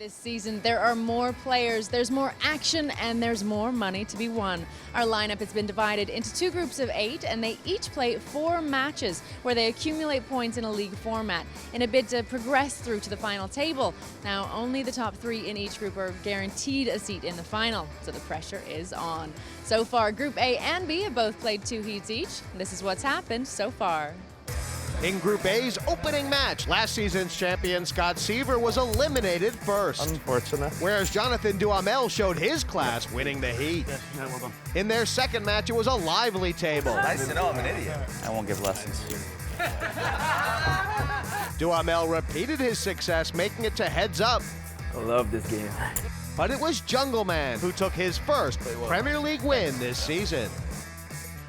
This season, there are more players, there's more action, and there's more money to be won. Our lineup has been divided into 2 groups of 8, and they each play 4 matches where they accumulate points in a league format in a bid to progress through to the final table. Now, only the top 3 in each group are guaranteed a seat in the final, so the pressure is on. So far, Group A and B have both played 2 heats each. This is what's happened so far. In Group A's opening match, last season's champion Scott Seiver was eliminated first. Unfortunate. Whereas Jonathan Duhamel showed his class, winning the heat. Yeah, well done. In their second match, it was a lively table. Nice to know I'm an idiot. I won't give lessons. Duhamel repeated his success, making it to heads up. I love this game. But it was Jungleman who took his first Premier League win this season.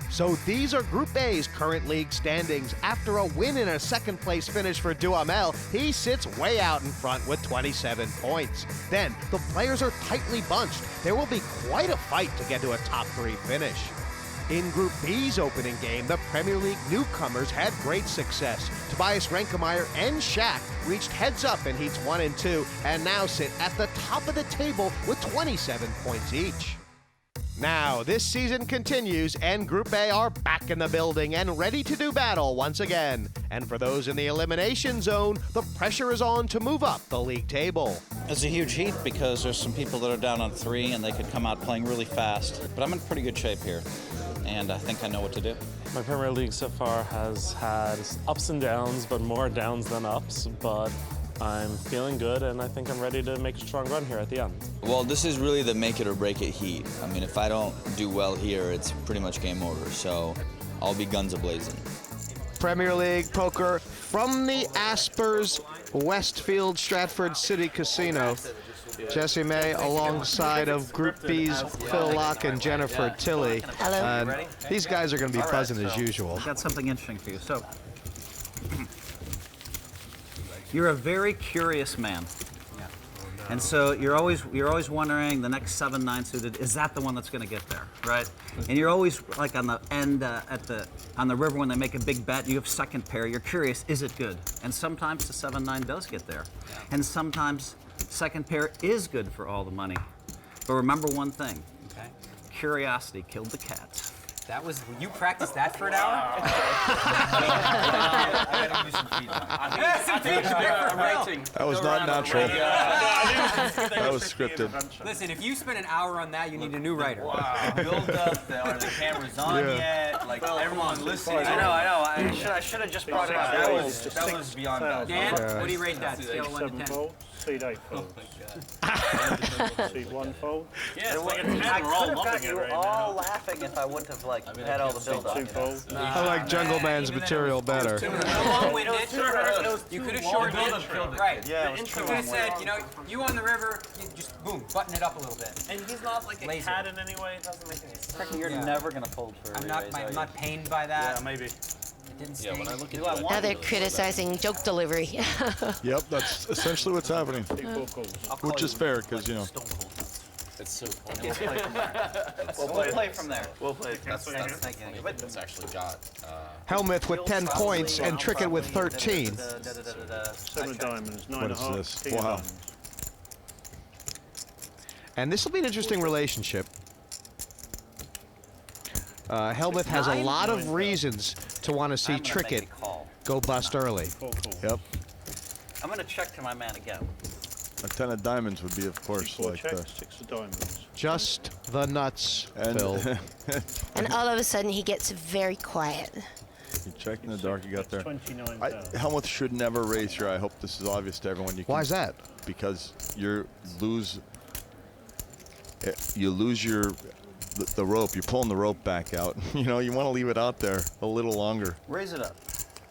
So these are Group A's current league standings. After a win and a second place finish for Duhamel, he sits way out in front with 27 points. Then the players are tightly bunched. There will be quite a fight to get to a top 3 finish. In Group B's opening game, the Premier League newcomers had great success. Tobias Rettenmaier and Shaq reached heads up in heats 1 and 2 and now sit at the top of the table with 27 points each. Now, this season continues, and Group A are back in the building and ready to do battle once again. And for those in the elimination zone, the pressure is on to move up the league table. It's a huge heat because there's some people that are down on 3 and they could come out playing really fast. But I'm in pretty good shape here, and I think I know what to do. My Premier League so far has had ups and downs, but more downs than ups. But I'm feeling good, and I think I'm ready to make a strong run here at the end. Well, this is really the make it or break it heat. I mean, if I don't do well here, it's pretty much game over. So I'll be guns a-blazing. Premier League poker from the Aspers Westfield Stratford City Casino. Jesse May alongside of Group B's Phil Laak and Jennifer Tilley. Hello. And these guys are going to be buzzing as usual. I've got something interesting for you. So, you're a very curious man. And so you're always wondering, the next 7-9 suited, is that the one that's going to get there, right? And you're always like on the end on the river when they make a big bet, you have second pair, you're curious, is it good? And sometimes the 7-9 does get there. And sometimes second pair is good for all the money. But remember one thing, okay? Curiosity killed the cat. That was, you practiced that for an hour? I gotta do some feedback. That was not natural. That was scripted. Listen, if you spend an hour on that, you need a new writer. Wow. Build up, are the cameras on yet? Like, everyone listening. I know. I should have just brought it up. That was beyond that. Dan, what do you rate that? Scale of 1 to 10. Seed 8 fold. Seed 1 fold. Yeah, I could have got you all laughing if I wouldn't have had all the build-up. 2 fold. I like Jungleman's material better. Long-winded. You could have shortened it. Right. Yeah, you could have said, you on the river, you just boom, button it up a little bit. And he's not like a cat in any way. It doesn't make any sense. You're never gonna fold for a re-raise, I'm not pained by that. Yeah, maybe. Yeah, when I look at Now they're criticizing joke delivery. Yep, that's essentially what's happening. Which is fair, because, It's so cool. We'll play from there. That's actually got. Hellmuth with 10 points and Trickett with 13. 7 of diamonds, 9 What and a is half, this? 10 of Wow. diamonds. And this will be an interesting relationship. Hellmuth has a lot of reasons to want to see Trickett go bust early. Yep. I'm gonna check to my man again. A 10 of diamonds would be, of course, 4 like checks, 6 of diamonds. Just the nuts, Phil. And all of a sudden he gets very quiet. You checked in the dark, you got there. 29,000. Helmuth should never raise here. I hope this is obvious to everyone. Why is that? Because you lose the rope. You're pulling the rope back out. You want to leave it out there a little longer. Raise it up.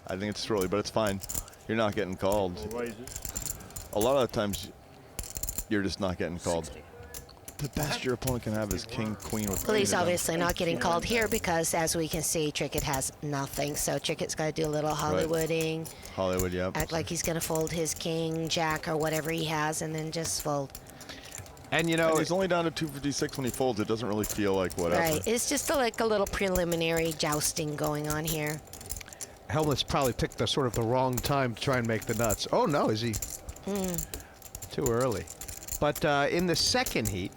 I think it's too early, but it's fine. You're not getting called. Or raise it. A lot of the times, you're just not getting called. The best your opponent can have is king, queen with Well, he's queen of obviously not getting called here because, as we can see, Trickett has nothing. So Trickett's got to do a little Hollywooding. Hollywood, yep. Act like he's going to fold his king, jack, or whatever he has, and then just fold. And And he's only down to 256 when he folds. It doesn't really feel like whatever. Right. It's just like a little preliminary jousting going on here. Hellmuth's probably picked the wrong time to try and make the nuts. Oh no, is he? Too early. But in the second heat,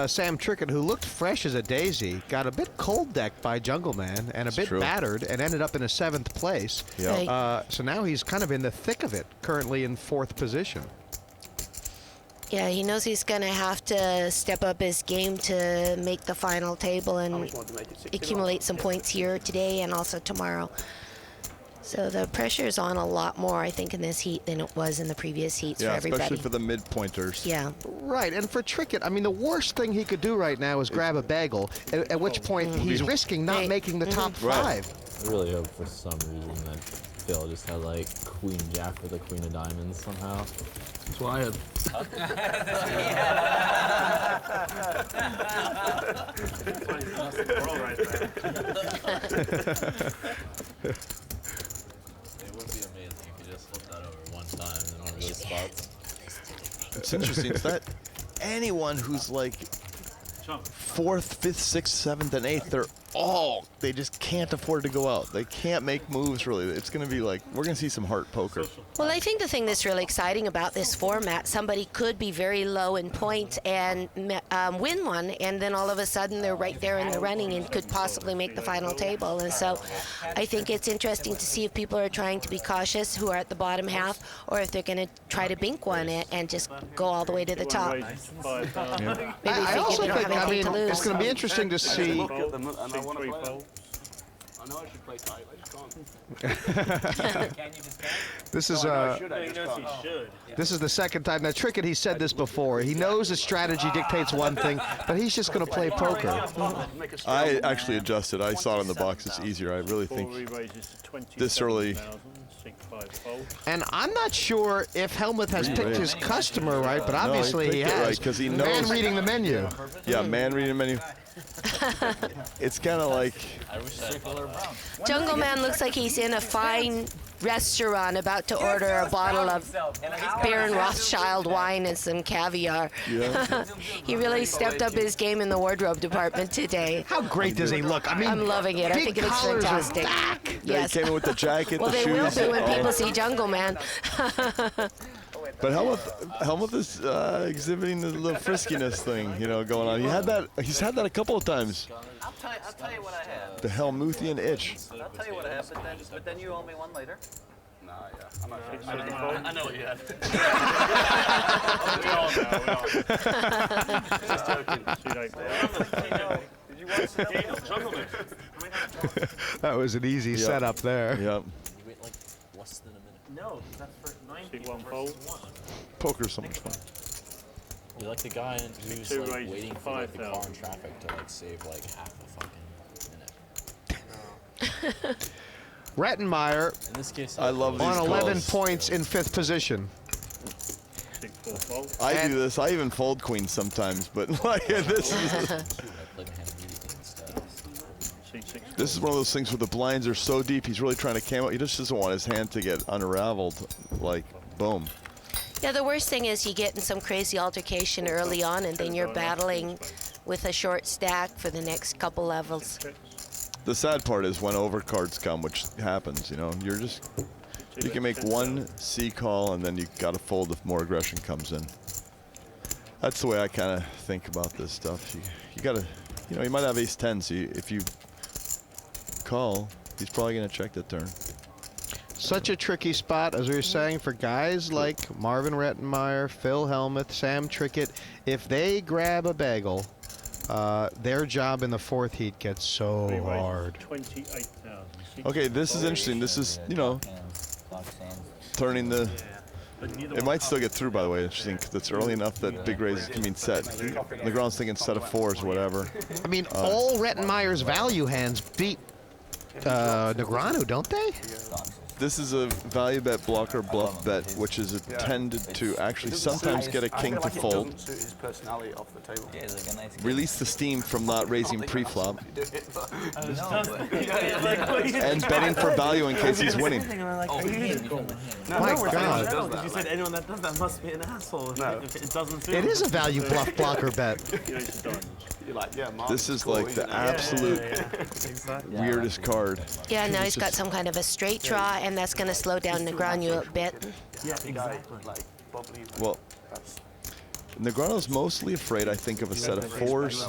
Sam Trickett, who looked fresh as a daisy, got a bit cold decked by Jungleman and a bit battered and ended up in a 7th place. Right. So now he's kind of in the thick of it, currently in 4th position. Yeah, he knows he's going to have to step up his game to make the final table and accumulate some points here today and also tomorrow. So the pressure is on a lot more, I think, in this heat than it was in the previous heats for everybody. Especially for the mid-pointers. Yeah. Right, and for Trickett, I mean, the worst thing he could do right now is grab a bagel, at which point he's risking not making the top 5. I really hope for some reason that Phil just had like Queen Jack with a Queen of Diamonds somehow. That's why I had. It would be amazing if you just flipped that over one time in one of those spots. It's interesting. Is that anyone who's like 4th, 5th, 6th, 7th, and 8th, they just can't afford to go out. They can't make moves, really. It's going to be like, we're going to see some heart poker. Well, I think the thing that's really exciting about this format, somebody could be very low in points and win one, and then all of a sudden they're right there in the running and could possibly make the final table. And so I think it's interesting to see if people are trying to be cautious who are at the bottom half, or if they're going to try to bink one and just go all the way to the top. Maybe I also they don't think, have anything to lose. it's going to be interesting to see. I know I should play tight, I just can't. This is this is the second time. Now, Trickett, he said this before. He knows the strategy dictates one thing, but he's just going to play poker. I actually adjusted. I saw it in the box. It's easier. I really think this early. And I'm not sure if Hellmuth has picked his customer right, but obviously he has. Right, 'cause he knows. Man reading the menu. Yeah, man reading the menu. It's kind of like Jungleman looks like he's in a fine restaurant about to order a bottle of Baron Rothschild wine and some caviar. Yeah. He really stepped up his game in the wardrobe department today. How great does he look? I mean, I'm loving it. I think it looks fantastic. Yeah, he came in with the jacket, Well, the they shoes. will be when people see Jungleman. But Hellmuth is exhibiting the little friskiness thing, going on. He's had that a couple of times. I'll tell you what I have. The Hellmuthian itch. I'll tell you what I have, but then you owe me one later. Nah, yeah. I'm not sure. I know what you had. Just joking. Did you watch the game? Jungleman. That was an easy setup there. Yep. Wait like less than a minute. No, that's for 9 people versus 1. Poker's so much fun. You're like the guy who's like waiting for like, the car in traffic to like save like half a fucking minute. Rettenmaier In this case, I love these on 11 calls. points in 5th position. I do this. I even fold queens sometimes, but like this is one of those things where the blinds are so deep. He's really trying to cam out. He just doesn't want his hand to get unraveled. Like, boom. Yeah, the worst thing is you get in some crazy altercation early on, and then you're battling with a short stack for the next couple levels. The sad part is when overcards come, which happens, you can make one C call and then you got to fold if more aggression comes in. That's the way I kind of think about this stuff. You got to, you might have ace-10, so if you call, he's probably going to check the turn. Such a tricky spot, as we were saying, for guys like Marvin Rettenmaier, Phil Hellmuth, Sam Trickett. If they grab a bagel, their job in the 4th heat gets so hard. 28,000. Okay, this is interesting. This is, turning the... It might still get through, by the way. Interesting, because it's early enough that big raises can mean set. Negreanu's thinking set of 4s or whatever. I mean, all Rettenmaier's value hands beat Negreanu, don't they? This is a value bet, blocker, bluff bet, which is intended to actually sometimes get a king to fold. Release the steam from not raising pre-flop. And betting for value in case he's winning. My God. You said anyone that does that must be an asshole. If it doesn't feel It is a value bluff blocker bet. This is like the absolute weirdest card. Yeah, now he's got some kind of a straight draw, and that's going to slow down Negreanu a bit. Yeah, exactly. Well, Negreanu's mostly afraid, I think, of a set of fours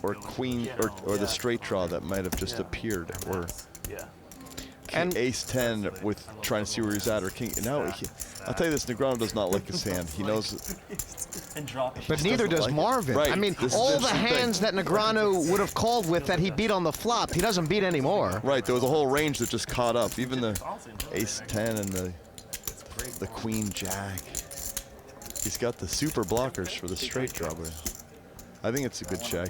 or queen or the straight draw that might have just appeared, or and ace 10 with trying to see where he's at, or king. Now, I'll tell you this, Negreanu does not like his hand. He knows. But neither does like Marvin. Right. I mean, all the hands that Negreanu would have called with that he beat on the flop, he doesn't beat anymore. Right, there was a whole range that just caught up. Even the ace 10 and the queen jack. He's got the super blockers for the straight draw, but I think it's a good check.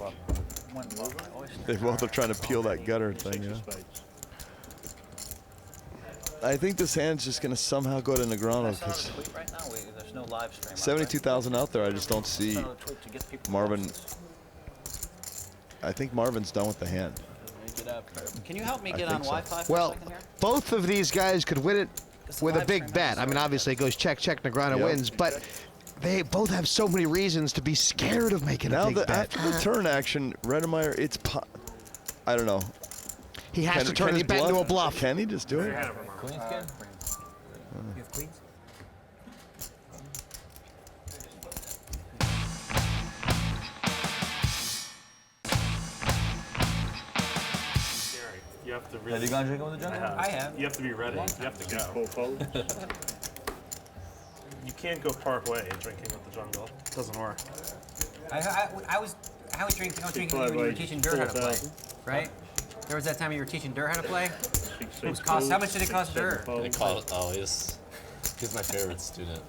They both are trying to peel that gutter thing, yeah. I think this hand's just going to somehow go to Negreanu because 72,000 out there. I just don't see Marvin. I think Marvin's done with the hand. Can you help me get on Wi-Fi for a Well, second here? both of these guys could win it with a big bet. I mean, obviously it goes check, check, Negreanu wins, but they both have so many reasons to be scared of making a big bet. After the turn action, Rettenmaier, I don't know. He has to turn his bet into a bluff. Can he just do it? Queens can? You have queens? You have to really. Have you gone drinking with the jungle? I have. You have to be ready. You have to go. Full fold. You can't go part way drinking with the jungle. It doesn't work. I was drinking when you were teaching Dur how to play, right? There was that time you were teaching Dur how to play. How much did it cost Dur? It cost, he's my favorite student.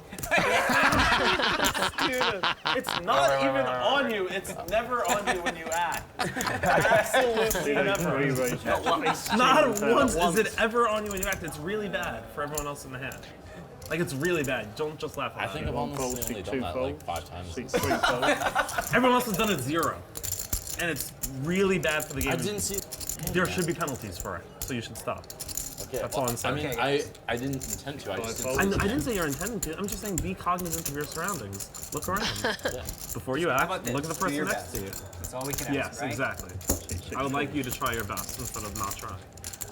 It's not even on you. It's never on you when you act. Absolutely never. Not once is it ever on you when you act. It's really bad for everyone else in the hand. Like, it's really bad. Don't just laugh at it. I think I've honestly only done that like 5 times. Everyone else has done it 0. And it's really bad for the game. I didn't see. There should be penalties for it, so you should stop. Okay, That's all I'm saying. I mean, I didn't intend to. I just didn't. I didn't say you're intending to. I'm just saying be cognizant of your surroundings. Look around. Before you act, look at the person next to you. That's all we can ask, Yes, right? exactly. I would like you to try your best instead of not trying.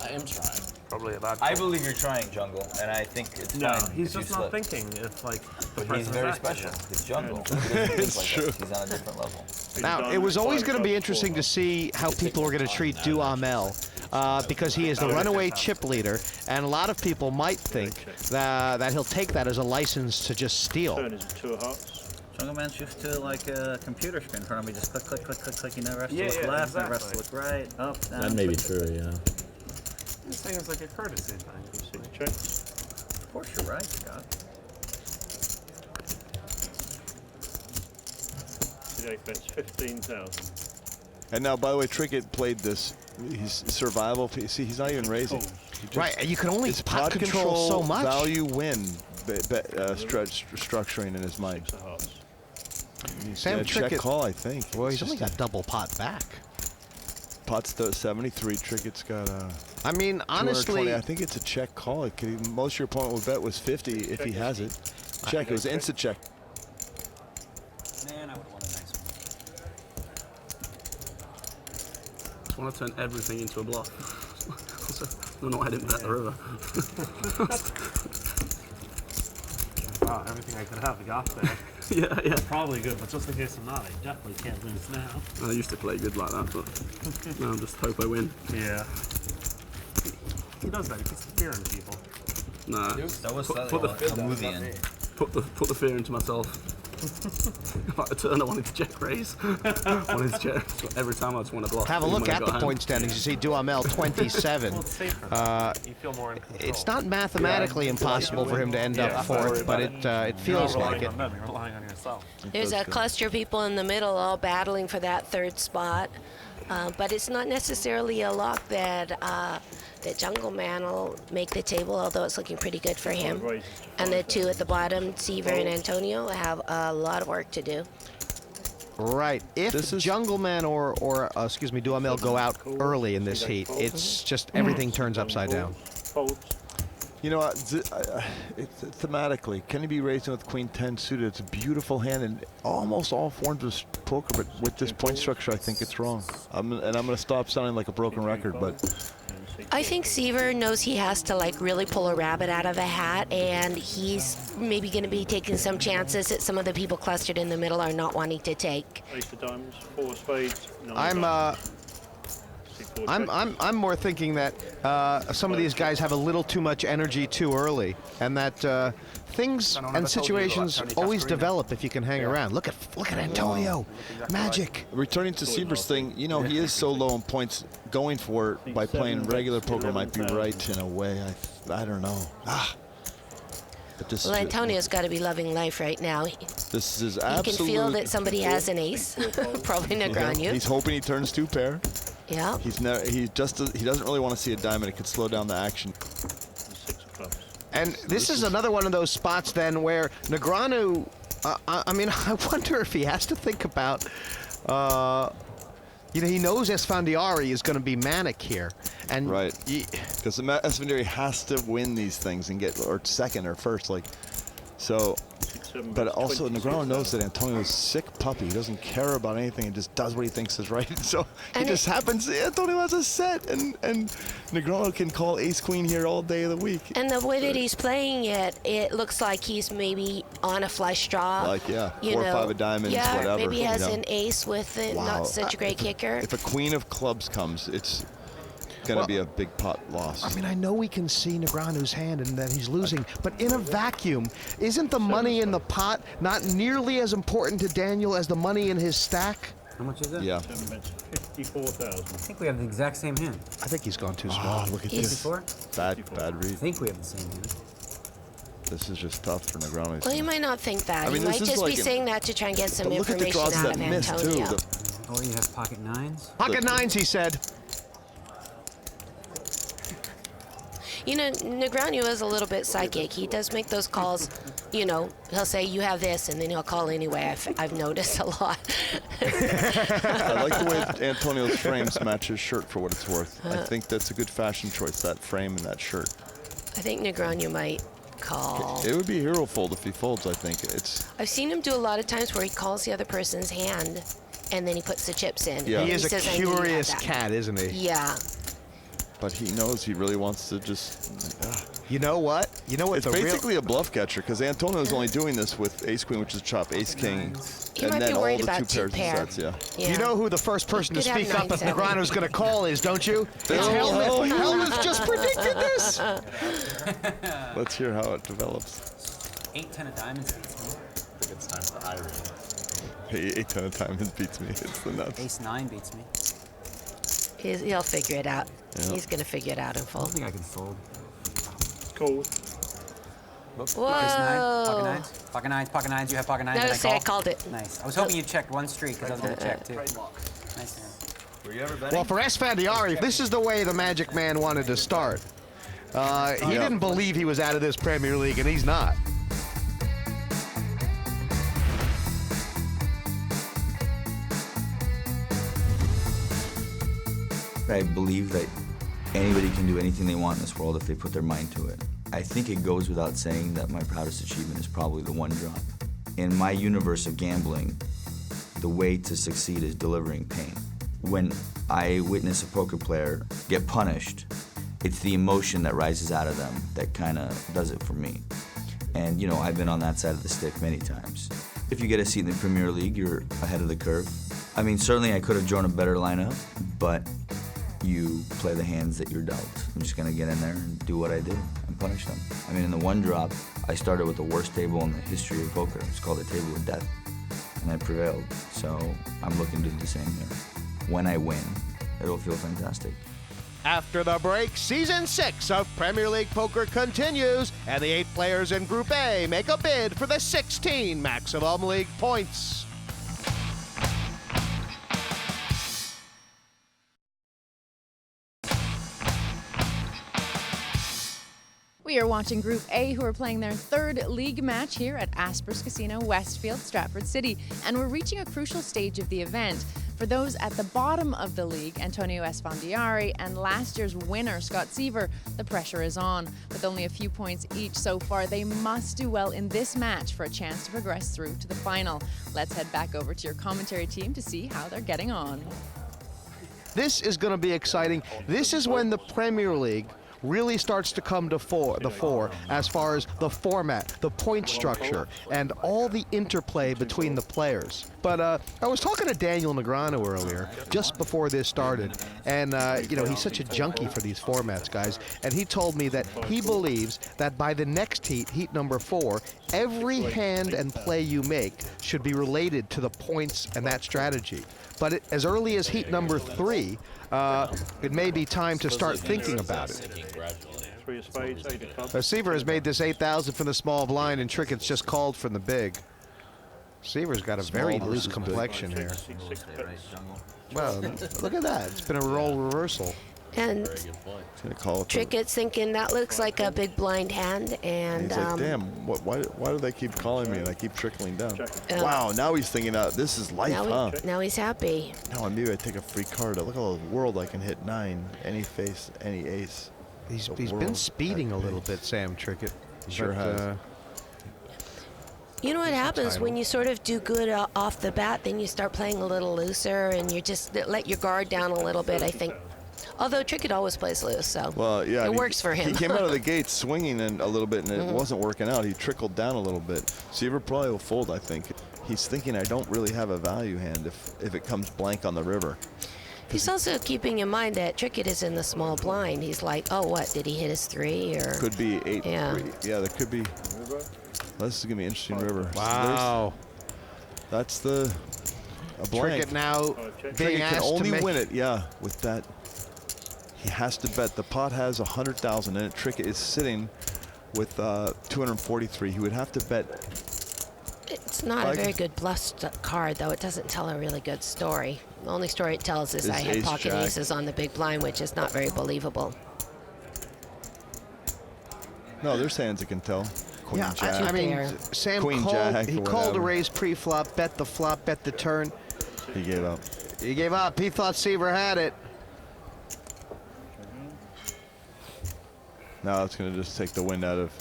I am trying. Probably a bad I believe you're trying, Jungle, and I think it's fine. He's if just you not slip. thinking if, like, the But he's person's very acting. special. He's Jungle. He doesn't think It's like true. us. He's on a different level. Now, it was always going to be interesting to see how people are going to treat Duhamel because he is the runaway chip leader, and a lot of people might think that he'll take that as a license to just steal. Turn is 2 of hearts. Jungleman's used to like a computer screen in front of me. Just click, click, click, click, click. You never have to Yeah, look yeah, left, never have to exactly. look right, up, down. That may be true, yeah. This thing is like a courtesy thing. 6 checks. Of course you're right, Scott. Today bets 15,000. And now, by the way, Trickett played this. He's survival. See, he's not even raising. Right, and you can only It's pot control so much. Value win structuring in his mind. 6 of hearts. Sam check Trickett, call, I think. well, he's only got double pot back. Pot's 73. Trickett's got I mean, honestly, 220. I think it's a check call. It could, most of your opponent would bet was 50 if he has it. Check. It was instant check. Man, I would have won a nice one. Just want to turn everything into a bluff. I don't know why I didn't bet the river. Wow, everything I could have, I got there. Yeah. Probably good, but just in case I'm not, I definitely can't lose now. I used to play good like that, but now I just hope I win. Yeah. He does that. He puts the fear in people. Nah. That was Put the a movie in. put the fear into myself. Like a turn, I wanted to check raise. Wanted to check. So every time I just want to bluff. have a even look when I at got the hand. point standings. You see Duhamel 27. Well, it's safer. You feel more in control. It's not mathematically impossible for him to end up fourth, but it feels You're not like relying it. on them. You're relying on yourself. There's a cluster of people in the middle all battling for that 3rd spot. But it's not necessarily a lock that Jungleman will make the table, although it's looking pretty good for him. And the 2 at the bottom, Seiver and Antonio, have a lot of work to do. Right. If Jungleman or excuse me, Duhamel go out early in this heat, it's just everything turns upside down. Folds. You know, thematically, can he be raising with Queen 10 suited? It's a beautiful hand in almost all forms of poker, but with this point structure, I think it's wrong. And I'm going to stop sounding like a broken record, but I think Seiver knows he has to like really pull a rabbit out of a hat, and he's maybe going to be taking some chances that some of the people clustered in the middle are not wanting to take. Ace of diamonds, 4 spades. I'm more thinking that some of these guys have a little too much energy too early, and that things and situations always develop if you can hang around. Look at Antonio, magic. Returning to Seiver's thing, you know, he is so low in points. Going for it by playing regular poker might be right in a way. I don't know. But this Well, Antonio's got to be loving life right now. This is absolutely. He can feel that somebody has an ace, probably Negreanu. He's hoping he turns 2 pair. Yeah. He doesn't really want to see a diamond. It could slow down the action. And this is another one of those spots then where Negreanu, I mean, I wonder if he has to think about, you know, he knows Esfandiari is going to be manic here. And right. Because Esfandiari has to win these things and get, or second or first, like, so. But also, Negreanu knows that Antonio's a sick puppy. He doesn't care about anything and just does what he thinks is right. So it just happens. Antonio has a set, and Negreanu can call ace-queen here all day of the week. And the way that he's playing it, it looks like he's maybe on a flush draw. Like, yeah, you 4 or know, 5 of diamonds, yeah, whatever. maybe he has you know. an ace with it, not such a great kicker. If a queen of clubs comes, it's going to be a big pot loss. I mean, I know we can see Negreanu's hand and that he's losing, but in a vacuum, isn't the money in the pot not nearly as important to Daniel as the money in his stack? How much is it? Yeah. 54,000. I think we have the exact same hand. I think he's gone too small. Look at this. 54? Bad read. I think we have the same hand. This is just tough for Negreanu. Well, you might not think that. I mean, he might this is just like be saying that to try and get some But look at the information draws out that of missed, Antonio. too. Oh, you have pocket 9s? Pocket 9s, he said. You know, Negreanu is a little bit psychic. He does make those calls, you know, he'll say, you have this, and then he'll call anyway. I've noticed a lot. I like the way Antonio's frames match his shirt for what it's worth. I think that's a good fashion choice, that frame and that shirt. I think Negreanu might call. It would be a hero fold if he folds, I think. I've seen him do a lot of times where he calls the other person's hand, and then he puts the chips in. Yeah. He is says, a "I knew you had curious that." cat, isn't he? Yeah. But he knows he really wants to just. You know what? You know what? It's basically a bluff catcher because Antonio's only doing this with ace queen, which is chop, ace king, He and might then be all worried the about 2 pairs two-pair. of sets. Yeah. You know who the first person to Could have speak up if 9-7. Negreanu's going to call is, don't you? It's Oh, Hellmuth. Hellmuth just predicted this. Let's hear how it develops. 8-10 of diamonds. I think it's time for irony. Hey, 8-10 of diamonds beats me. It's the nuts. Ace-9 beats me. He'll figure it out. Yeah. He's going to figure it out in I full. don't think I can fold. Cool. Whoa. Whoa. Ace-9, pocket 9s. Pocket 9s, pocket 9s. You have pocket 9s. No, and say I call? called it. Nice. I was hoping you checked one streak because I was going to check too. Nice hand. Were you ever betting? Well, for Esfandiari, this is the way the Magic Man wanted to start. He didn't believe he was out of this Premier League, and he's not. I believe that anybody can do anything they want in this world if they put their mind to it. I think it goes without saying that my proudest achievement is probably the 1 drop. In my universe of gambling, the way to succeed is delivering pain. When I witness a poker player get punished, it's the emotion that rises out of them that kind of does it for me. And, you know, I've been on that side of the stick many times. If you get a seat in the Premier League, you're ahead of the curve. I mean, certainly I could have drawn a better lineup, but you play the hands that you're dealt. I'm just gonna get in there and do what I did and punish them. I mean, in the 1 drop, I started with the worst table in the history of poker. It's called the Table of Death, and I prevailed. So I'm looking to do the same here. When I win, it'll feel fantastic. After the break, Season 6 of Premier League Poker continues, and the 8 players in Group A make a bid for the 16 maximum league points. We are watching Group A, who are playing their 3rd league match here at Aspers Casino, Westfield, Stratford City, and we're reaching a crucial stage of the event. For those at the bottom of the league, Antonio Esfandiari and last year's winner, Scott Seiver, the pressure is on. With only a few points each so far, they must do well in this match for a chance to progress through to the final. Let's head back over to your commentary team to see how they're getting on. This is going to be exciting. This is when the Premier League really starts to come to the fore as far as the format, the point structure, and all the interplay between the players. But I was talking to Daniel Negreanu earlier, just before this started, and you know, he's such a junkie for these formats, guys, and he told me that he believes that by the next heat, heat number 4, every hand and play you make should be related to the points and that strategy. But as early as heat number 3, it may be time to start thinking about it. Seiver has made this 8,000 from the small blind, and Trickett's just called from the big. Seiver's got a very loose complexion here. Well, look at that. It's been a role reversal. And Trickett's thinking that looks like a big blind hand, and he's like, damn, why do they keep calling me and I keep trickling down? Wow, now he's thinking, this is life, huh? Now he's happy. Now maybe I take a free card. Look at all the world I can hit 9, any face, any ace. He's been speeding a little bit, Sam Trickett. He sure has. You know what happens when you sort of do good off the bat, then you start playing a little looser, and you just let your guard down a little bit, I think. Although Trickett always plays loose, so yeah, it works for him. He came out of the gate swinging a little bit, and it wasn't working out. He trickled down a little bit. Seiver probably will fold, I think. He's thinking, I don't really have a value hand if it comes blank on the river. He's also keeping in mind that Trickett is in the small blind. He's like, oh, what, did he hit his 3? Or could be 8. Yeah. 3. Yeah, there could be. This is going to be an interesting river. Wow. So that's a blank. Trickett now being Trickett asked can only to make win it, yeah, with that. He has to bet. The pot has 100,000 in it. Trickett is sitting with 243. He would have to bet. It's not a very good bluff card, though. It doesn't tell a really good story. The only story it tells is I had pocket aces on the big blind, which is not very believable. No, there's hands that can tell. Queen Jack. I mean, Sam called a raise pre-flop, bet the flop, bet the turn. He gave up. He gave up. He thought Seiver had it. Now it's going to just take the wind out of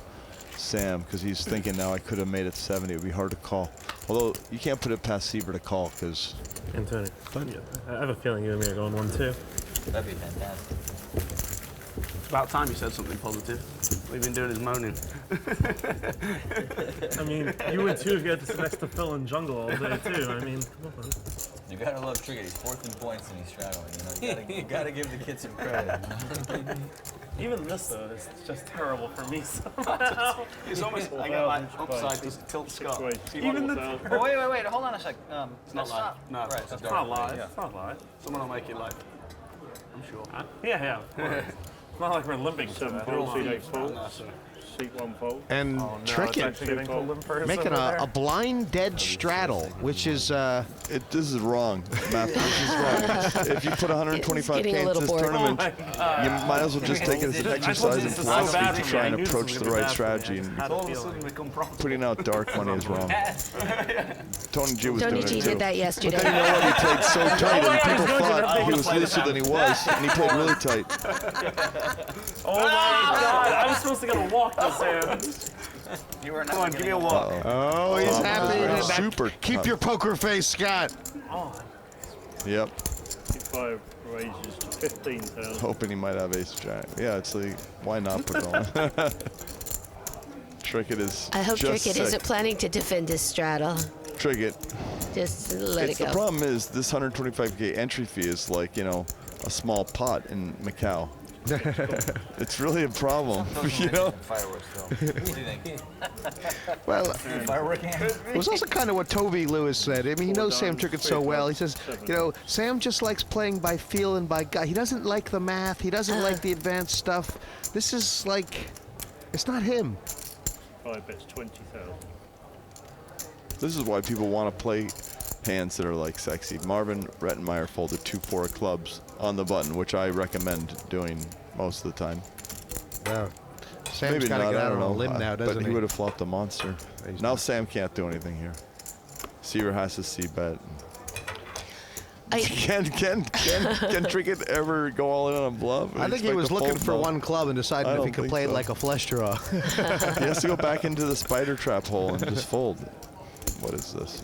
Sam, because he's thinking now I could have made it 70. It would be hard to call. Although you can't put it past Seiver to call, because. Antonio, I have a feeling you and me are going 1-2. That'd be fantastic. It's about time you said something positive. What you've been doing is moaning. I mean, you would too if you had to sit next to Phil in jungle all day too. I mean, come on. You gotta love Trickett. He's 4th in points and he's straggling. You know, you gotta give the kid some credit. Even this though is just terrible for me somehow. It's almost. I got my upside to tilt Scott. Even the Oh, wait, hold on a sec. It's not live. No, right, it's not live. Yeah. It's not live. Someone will make it live. I'm sure. Yeah. Of course. It's not like we're limping. 7 fold, seat 8 fold, seat 1 fold. And Trickett making a blind dead straddle, which is this is wrong, Matt. This is wrong. If you put 125K into this tournament, you might as well just take it as an exercise in philosophy to try and approach the right strategy. And putting out dark money is wrong. Tony G was doing it too. Tony G did that yesterday. But then you know what? He played so tight, and people thought he was looser than he was, and he played really tight. Oh my God! I was supposed to get a walk this hand. You were not. Come on, give me a walk. Oh, he's happy. Super. Keep your poker face, Scott. Yep. 5 raises to 15,000. Hoping he might have ace jack. Yeah, it's like, why not put it on? Trickett is. I hope just Trickett sick. isn't planning to defend his straddle. Trickett. Just let it go. The problem is this 125K entry fee is like, you know, a small pot in Macau. It's really a problem, you know. Fireworks, though. What do you think? Well, Firework hand. it was also kind of what Toby Lewis said. I mean, he knows Sam Trickett so well. He says, you know, Sam just likes playing by feel and by gut. He doesn't like the math. He doesn't like the advanced stuff. This is like, it's not him. 5 bets 20,000. This is why people want to play hands that are like sexy. Marvin Rettenmaier folded 2-4 of clubs on the button, which I recommend doing most of the time. Yeah. Sam's Maybe got to not, get I out don't on a know. limb now, doesn't but he? he would have flopped a monster. Now Sam can't do anything here. Seiver has to c-bet. Can Trickett ever go all in on a bluff? I think he was looking for one club and decided if he could play it like a flush draw. He has to go back into the spider trap hole and just fold. What is this?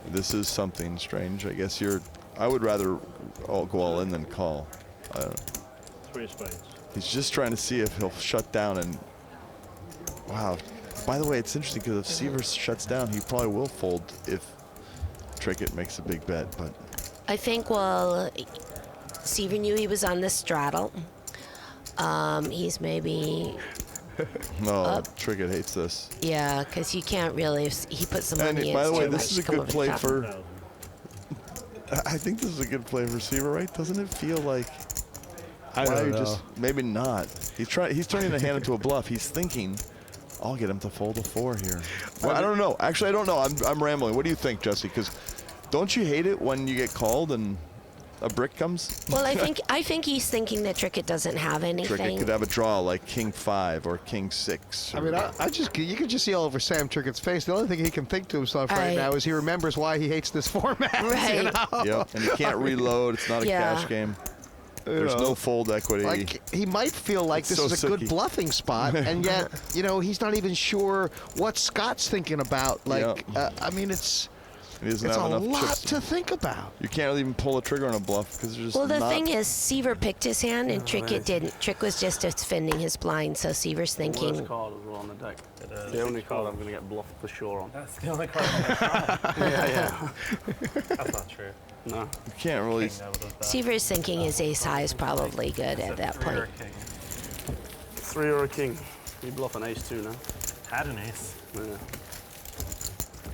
This is something strange. I guess you're I would rather go all in than call. Three of spades. He's just trying to see if he'll shut down and. Wow. By the way, it's interesting because if Seiver shuts down, he probably will fold if Trickett makes a big bet. But I think, well, Seiver knew he was on the straddle. He's maybe. No, Trickett hates this. Yeah, because you can't really. If he puts some money in. By the way, this is a good play for. I think this is a good play for Seiver, right? Doesn't it feel like? I don't know. Just maybe not. He's turning the hand into a bluff. He's thinking, I'll get him to fold a 4 here. Well, I don't know. Actually, I don't know. I'm rambling. What do you think, Jesse? Because don't you hate it when you get called and a brick comes? Well, I think he's thinking that Trickett doesn't have anything. Trickett could have a draw like King 5 or King 6. I mean, you can just see all over Sam Trickett's face. The only thing he can think to himself right now is he remembers why he hates this format. Right. You know? Yep. And you can't reload. It's not a cash game. There's no fold equity. Like, he might feel like this is a good bluffing spot, and yet, he's not even sure what Scott's thinking about. Like, I mean, it's a lot to think about. You can't even pull a trigger on a bluff because there's just Well, the thing is, Seiver picked his hand and Trickett didn't. Trick was just defending his blind, so Seiver's thinking. Worst card as well on the deck. The only card I'm going to get bluffed for sure on. That's the only card I'm going to try. Yeah. That's not true. No. You can't really. Seiver's thinking his ace high is probably good at that point. 3 or a king. You bluff an ace 2 now. Had an ace. Yeah.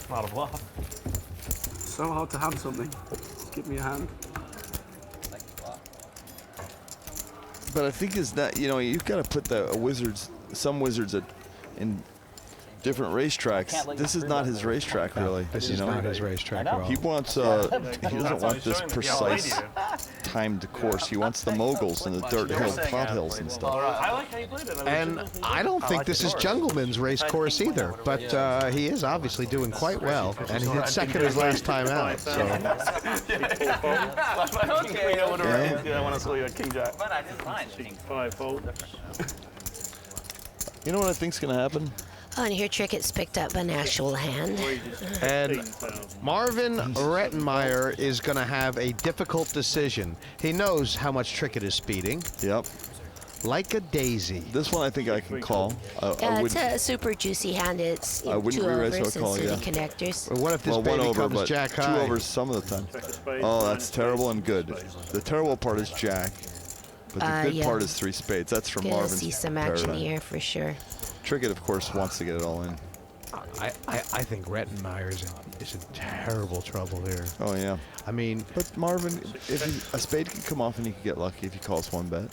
Not a bluff. So hard to have something. Just give me a hand. But I think is that you've got to put some wizards in different racetracks. This is not his racetrack, really. This is not his racetrack at all. He wants. He doesn't want this precise timed course. He wants the moguls and the dirt hill, pot hills and stuff. I like how you played it. And I don't think this is Jungleman's race course either, but he is obviously doing quite well, and he did second his last time out. So. I want to saw you at King Jack. But I didn't mind. 5 folds. You know what I think's going to happen? Oh, and here Trickett's picked up an actual hand. And Marvin Rettenmaier is going to have a difficult decision. He knows how much Trickett is speeding. Yep. Like a daisy. This one I think I can call. It's a super juicy hand. It's 2 overs and city connectors. Well, what if this baby comes jack high? 2 overs some of the time. Oh, that's terrible and good. The terrible part is jack, but the good part is 3 spades. That's from Marvin. See some action here for sure. Trickett, of course, wants to get it all in. I think Rettenmaier is in terrible trouble here. Oh, yeah. I mean... But Marvin, a spade can come off and he can get lucky if he calls 1 bet.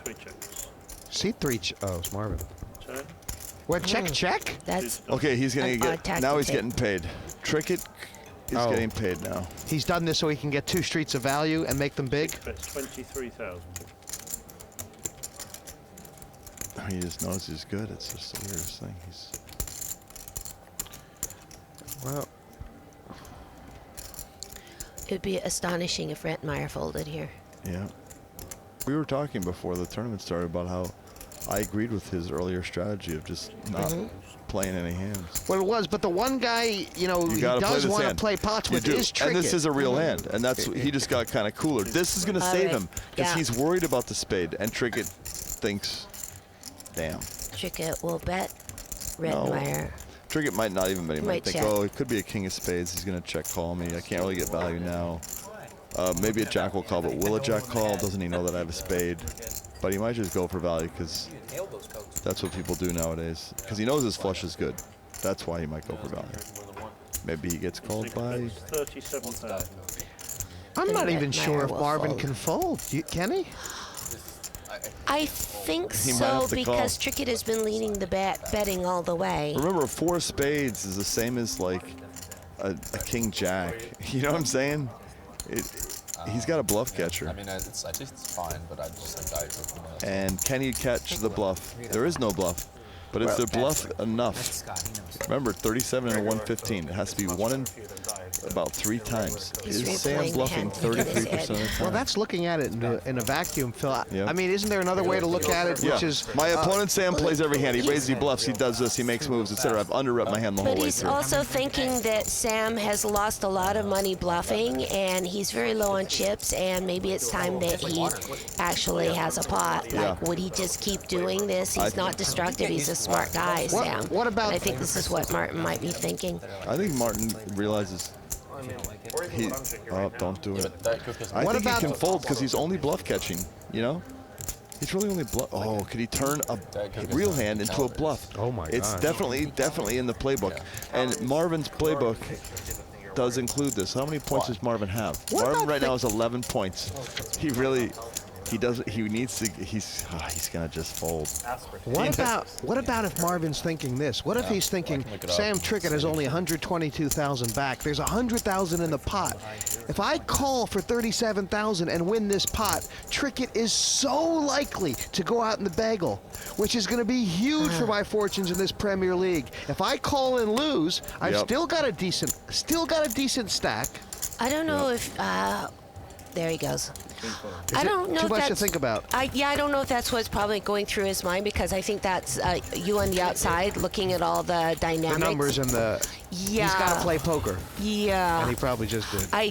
C3 checks. C3 oh, it's Marvin. Check. What, check? That's okay, he's going to get... Now he's getting paid. Trickett is getting paid now. He's done this so he can get 2 streets of value and make them big? That's 23,000. He just knows he's good. It's just the weirdest thing. Well, it would be astonishing if Rettenmaier folded here. Yeah. We were talking before the tournament started about how I agreed with his earlier strategy of just not playing any hands. Well, it was, but the one guy, he does want to play pots with is Trickett. And this is a real hand, and he just got kind of cooler. This is going to save him because he's worried about the spade, and Trickett thinks, damn. Trickett will bet Rettenmaier. No. Trickett might not even bet. He might think, check. oh, it could be a king of spades. He's going to check call me. I can't really get value now. Maybe a jack will call, but will a jack call? Doesn't he know that I have a spade? But he might just go for value because that's what people do nowadays. Because he knows his flush is good. That's why he might go for value. Maybe he gets called by... 37,000. I'm not even sure if Marvin can fold. Can he? I think so because Trickett has been leading the betting all the way. Remember, 4 spades is the same as like a king jack. You know what I'm saying? He's got a bluff catcher. I mean, I think it's fine, but I just think I. And can you catch the bluff? There is no bluff, but is the bluff enough? Remember, 37 and a 115. It has to be 1 in about 3 times. He's Is Sam replaying bluffing the hand. 33% of the time? Well, that's looking at it in a vacuum, Phil. Yep. I mean, isn't there another way to look at it, which is... My opponent, Sam, plays every hand. He raises, he bluffs, he does this, he makes moves, etc. I've underrep my hand the whole But way he's through. also thinking that Sam has lost a lot of money bluffing, and he's very low on chips, and maybe it's time that he actually has a pot. Like, would he just keep doing this? He's not destructive. He's a smart guy, Sam. What about... I think this is what Martin might be thinking. I think Martin realizes he... Oh, don't do it. I think he can fold because he's only bluff catching, you know? He's really only bluff. Oh, could he turn a real hand into a bluff? Oh my God! It's definitely in the playbook, and Marvin's playbook does include this. How many points does Marvin have? Marvin right now is 11 points. He really, he needs to. He's gonna just fold. What about if Marvin's thinking this? What if he's thinking Sam Trickett has only 122,000 back? There's 100,000 in the pot. If I call for 37,000 and win this pot, Trickett is so likely to go out in the bagel, which is going to be huge for my fortunes in this Premier League. If I call and lose, I've still got a decent stack. I don't know if. There he goes. I don't know too if much that's, to think about. I don't know if that's what's probably going through his mind, because I think that's you on the outside looking at all the dynamics. The numbers and the... Yeah. He's got to play poker. Yeah. And he probably just did. I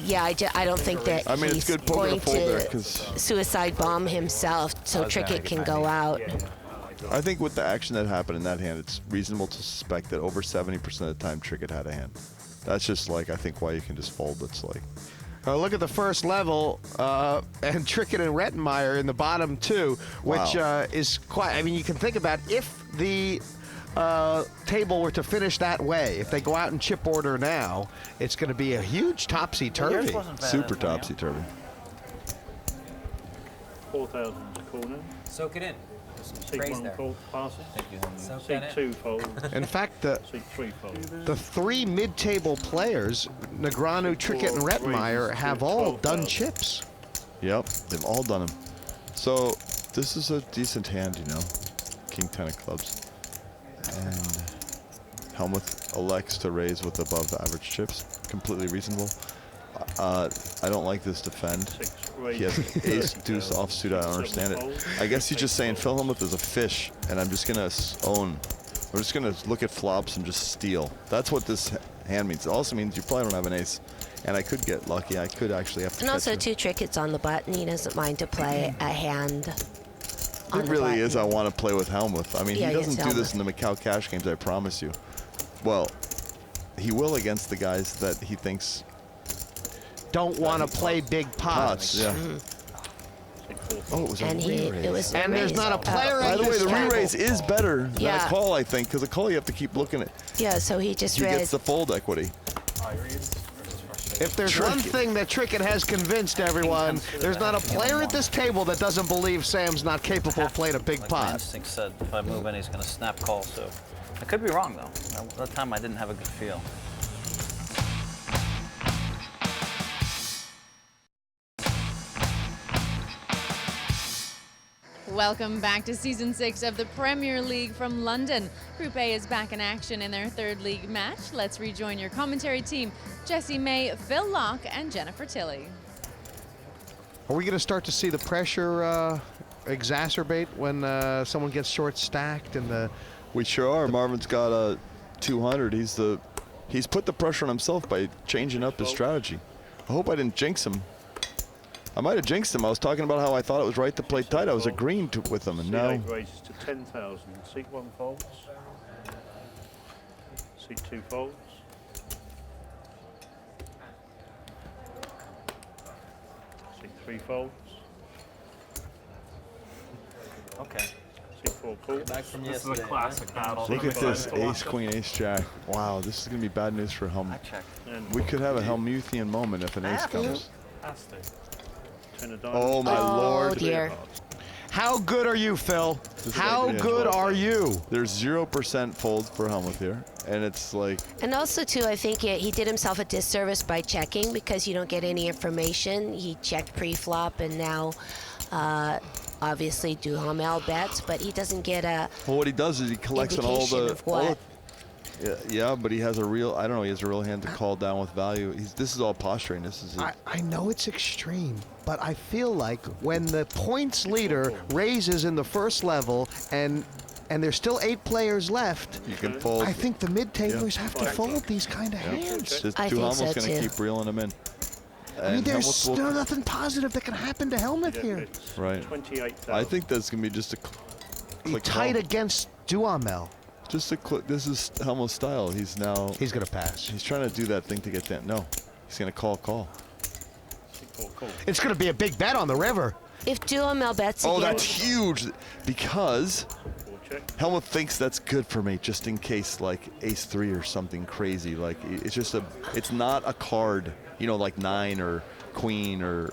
don't think that I mean, he's it's good poker going to fold there, to 'cause suicide bomb himself so Trickett can go out. I think with the action that happened in that hand, it's reasonable to suspect that over 70% of the time Trickett had a hand. That's just like, I think, why you can just fold. It's like... Look at the first level, and Trickett and Rettenmaier in the bottom two, which is quite... I mean, you can think about if the table were to finish that way, if they go out in chip order now, it's going to be a huge topsy-turvy. Super topsy-turvy. 4,000 corner. Soak it in. Seat Raise 1 there. fold passes. Soak Seat that 2 folds. In fact, the Seat 3 folds. the 3 mid-table players, Negreanu, Trickett, and Rettenmaier, have all done chips. Yep, they've all done them. So this is a decent hand, you know. King 10 of clubs. And Hellmuth elects to raise with above the average chips. Completely reasonable. I don't like this defend. He has ace deuce offsuit. I don't understand it. I guess he's just saying Phil Hellmuth is a fish, and I'm just gonna own. I'm just gonna look at flops and just steal. That's what this hand means. It also means you probably don't have an ace, and I could get lucky. I could actually have to. And also, catch him. too, Trickett's on the button. He doesn't mind to play a hand. It really is. I want to play with Hellmuth. I mean, Yeah, he doesn't against do this in the Macau cash games. I promise you. Well, he will against the guys that he thinks don't want to play big pots. Yeah. Oh, it was And a he- re-raise. it was And there's not a player By at the way, this the table. re-raise is better than Yeah. a call, I think, because a call you have to keep looking at. Yeah, so he just He read. gets the fold equity. If there's one thing that Trickett has convinced everyone, there's not a player at this table that doesn't believe Sam's not capable of playing a big My pot. instinct said if I move in, he's going to snap call. So I could be wrong though. At that time, I didn't have a good feel. Welcome back to Season 6 of the Premier League from London. Group A is back in action in their third league match. Let's rejoin your commentary team, Jessie May, Phil Laak, and Jennifer Tilley. Are we going to start to see the pressure exacerbate when someone gets short stacked and the... We sure are. Marvin's got a 200. He's put the pressure on himself by changing up his strategy. I hope I didn't jinx him. I might have jinxed him. I was talking about how I thought it was right to play tight. I was agreeing with him, and now... Seat 8 raises to 10,000. Seat 1 folds. Seat 2 folds. Seat 3 folds. Okay. Seat 4 calls. This is a classic battle. Look at this, ace, queen, ace, jack. Wow, this is going to be bad news for Helm. We could have a Hellmuthian moment if an ace comes. Has to. Oh, my lord. Dear. How good are you, Phil? How good are you? There's 0% fold for Hellmuth here, and it's like... And also, too, I think he did himself a disservice by checking because you don't get any information. He checked pre-flop, and now, obviously, Duhamel bets, but he doesn't get a Well, what he does is he collects on all indication the... of what. Yeah, but he has a real, I don't know, he has a real hand to call down with value. This is all posturing. This is. I know it's extreme, but I feel like when the points leader raises in the first level and there's still 8 players left, you can fold. I think the mid-tablers have to fold these kind of hands. Duhamel's going to keep reeling them in. I mean, there's still nothing positive that can happen to Hellmuth here. Right. I think that's going to be just a click tight call. against Duhamel. Just a click. This is Hellmuth's style. He's going to pass. He's trying to do that thing to get that. No. He's going to call. It's going to be a big bet on the river. If Duhamel bets again. Oh, that's huge. Because Hellmuth thinks that's good for me, just in case, like ace-3 or something crazy. Like it's not a card, you know, like 9 or queen or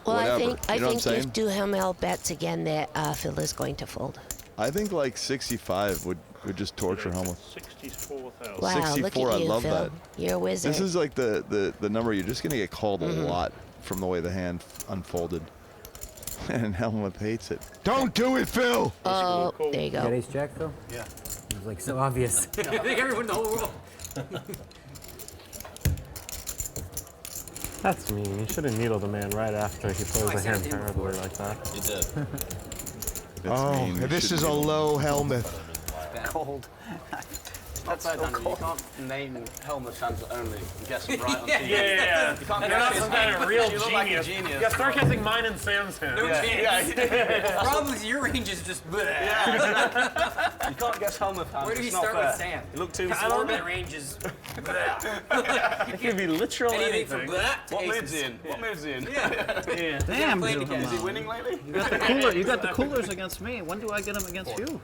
whatever. I think if Duhamel bets again, that Phil is going to fold. I think like 65 would just torture Hellmuth. 64,000. Wow, 64, look at you, I love Phil. that. You're a wizard. This is like the number you're just gonna get called a lot from the way the hand unfolded. And Hellmuth hates it. Don't do it, Phil! Oh, there you go. Got ace jack, Phil? Yeah. It was like so obvious. I think everyone in the whole world. That's mean. You should have needled the man right after he plays the hand terribly like that. You did. Oh, this is a low Hellmuth. Cold. That's so cold. You can't name Hellmuth hands only and guess them right on TV. Yeah. You can't You're not some kind of real you look like a genius. Yeah, start guessing mine and Sam's hand. No chance. The problem is your range is just bleh. Yeah. You can't guess Hellmuth hands. Where do we start with Sam? You look too I don't small. my range is It could be literal anything from that to What aces. mood's he in? What mood's he in? Yeah. Damn, Played Duhamel. again. Is he winning lately? You got the coolers against me. When do I get them against you?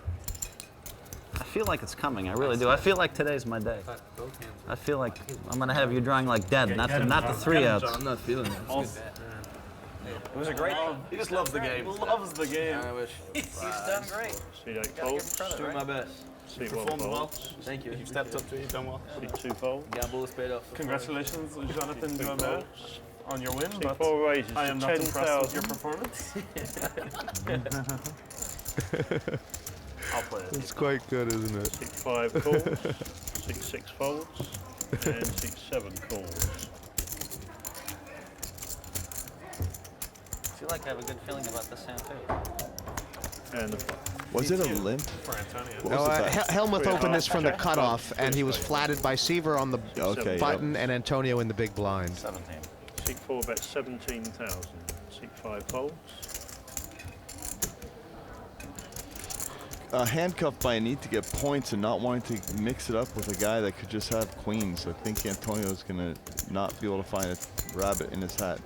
I feel like it's coming. I really do. I feel like today's my day. I feel like I'm gonna have you drawing like dead, not the 3 outs. I'm not feeling it. It was a great. He just loves the game. Loves the game. I wish. He's done great. C8 folds. Doing my best. C1 Performed well. folds. Thank you. You've stepped up to it. You've done well. C2 folds. Gamble has paid off. Congratulations, Jonathan Duhamel, on your win, but C4 raises I am to not impressed with your 10,000. performance. I'll play it. It's quite good, isn't it? C5 calls. C6 folds. And C7 calls. I feel like I have a good feeling about this hand too. And Was it a limp? For Antonio. What No, was the bet? Helmuth opened this from the cutoff, and he was flatted by Seiver on the button and Antonio in the big blind. 17. C4 bet 17,000. C5 folds. Handcuffed by a need to get points and not wanting to mix it up with a guy that could just have queens. I think Antonio's going to not be able to find a rabbit in his hat.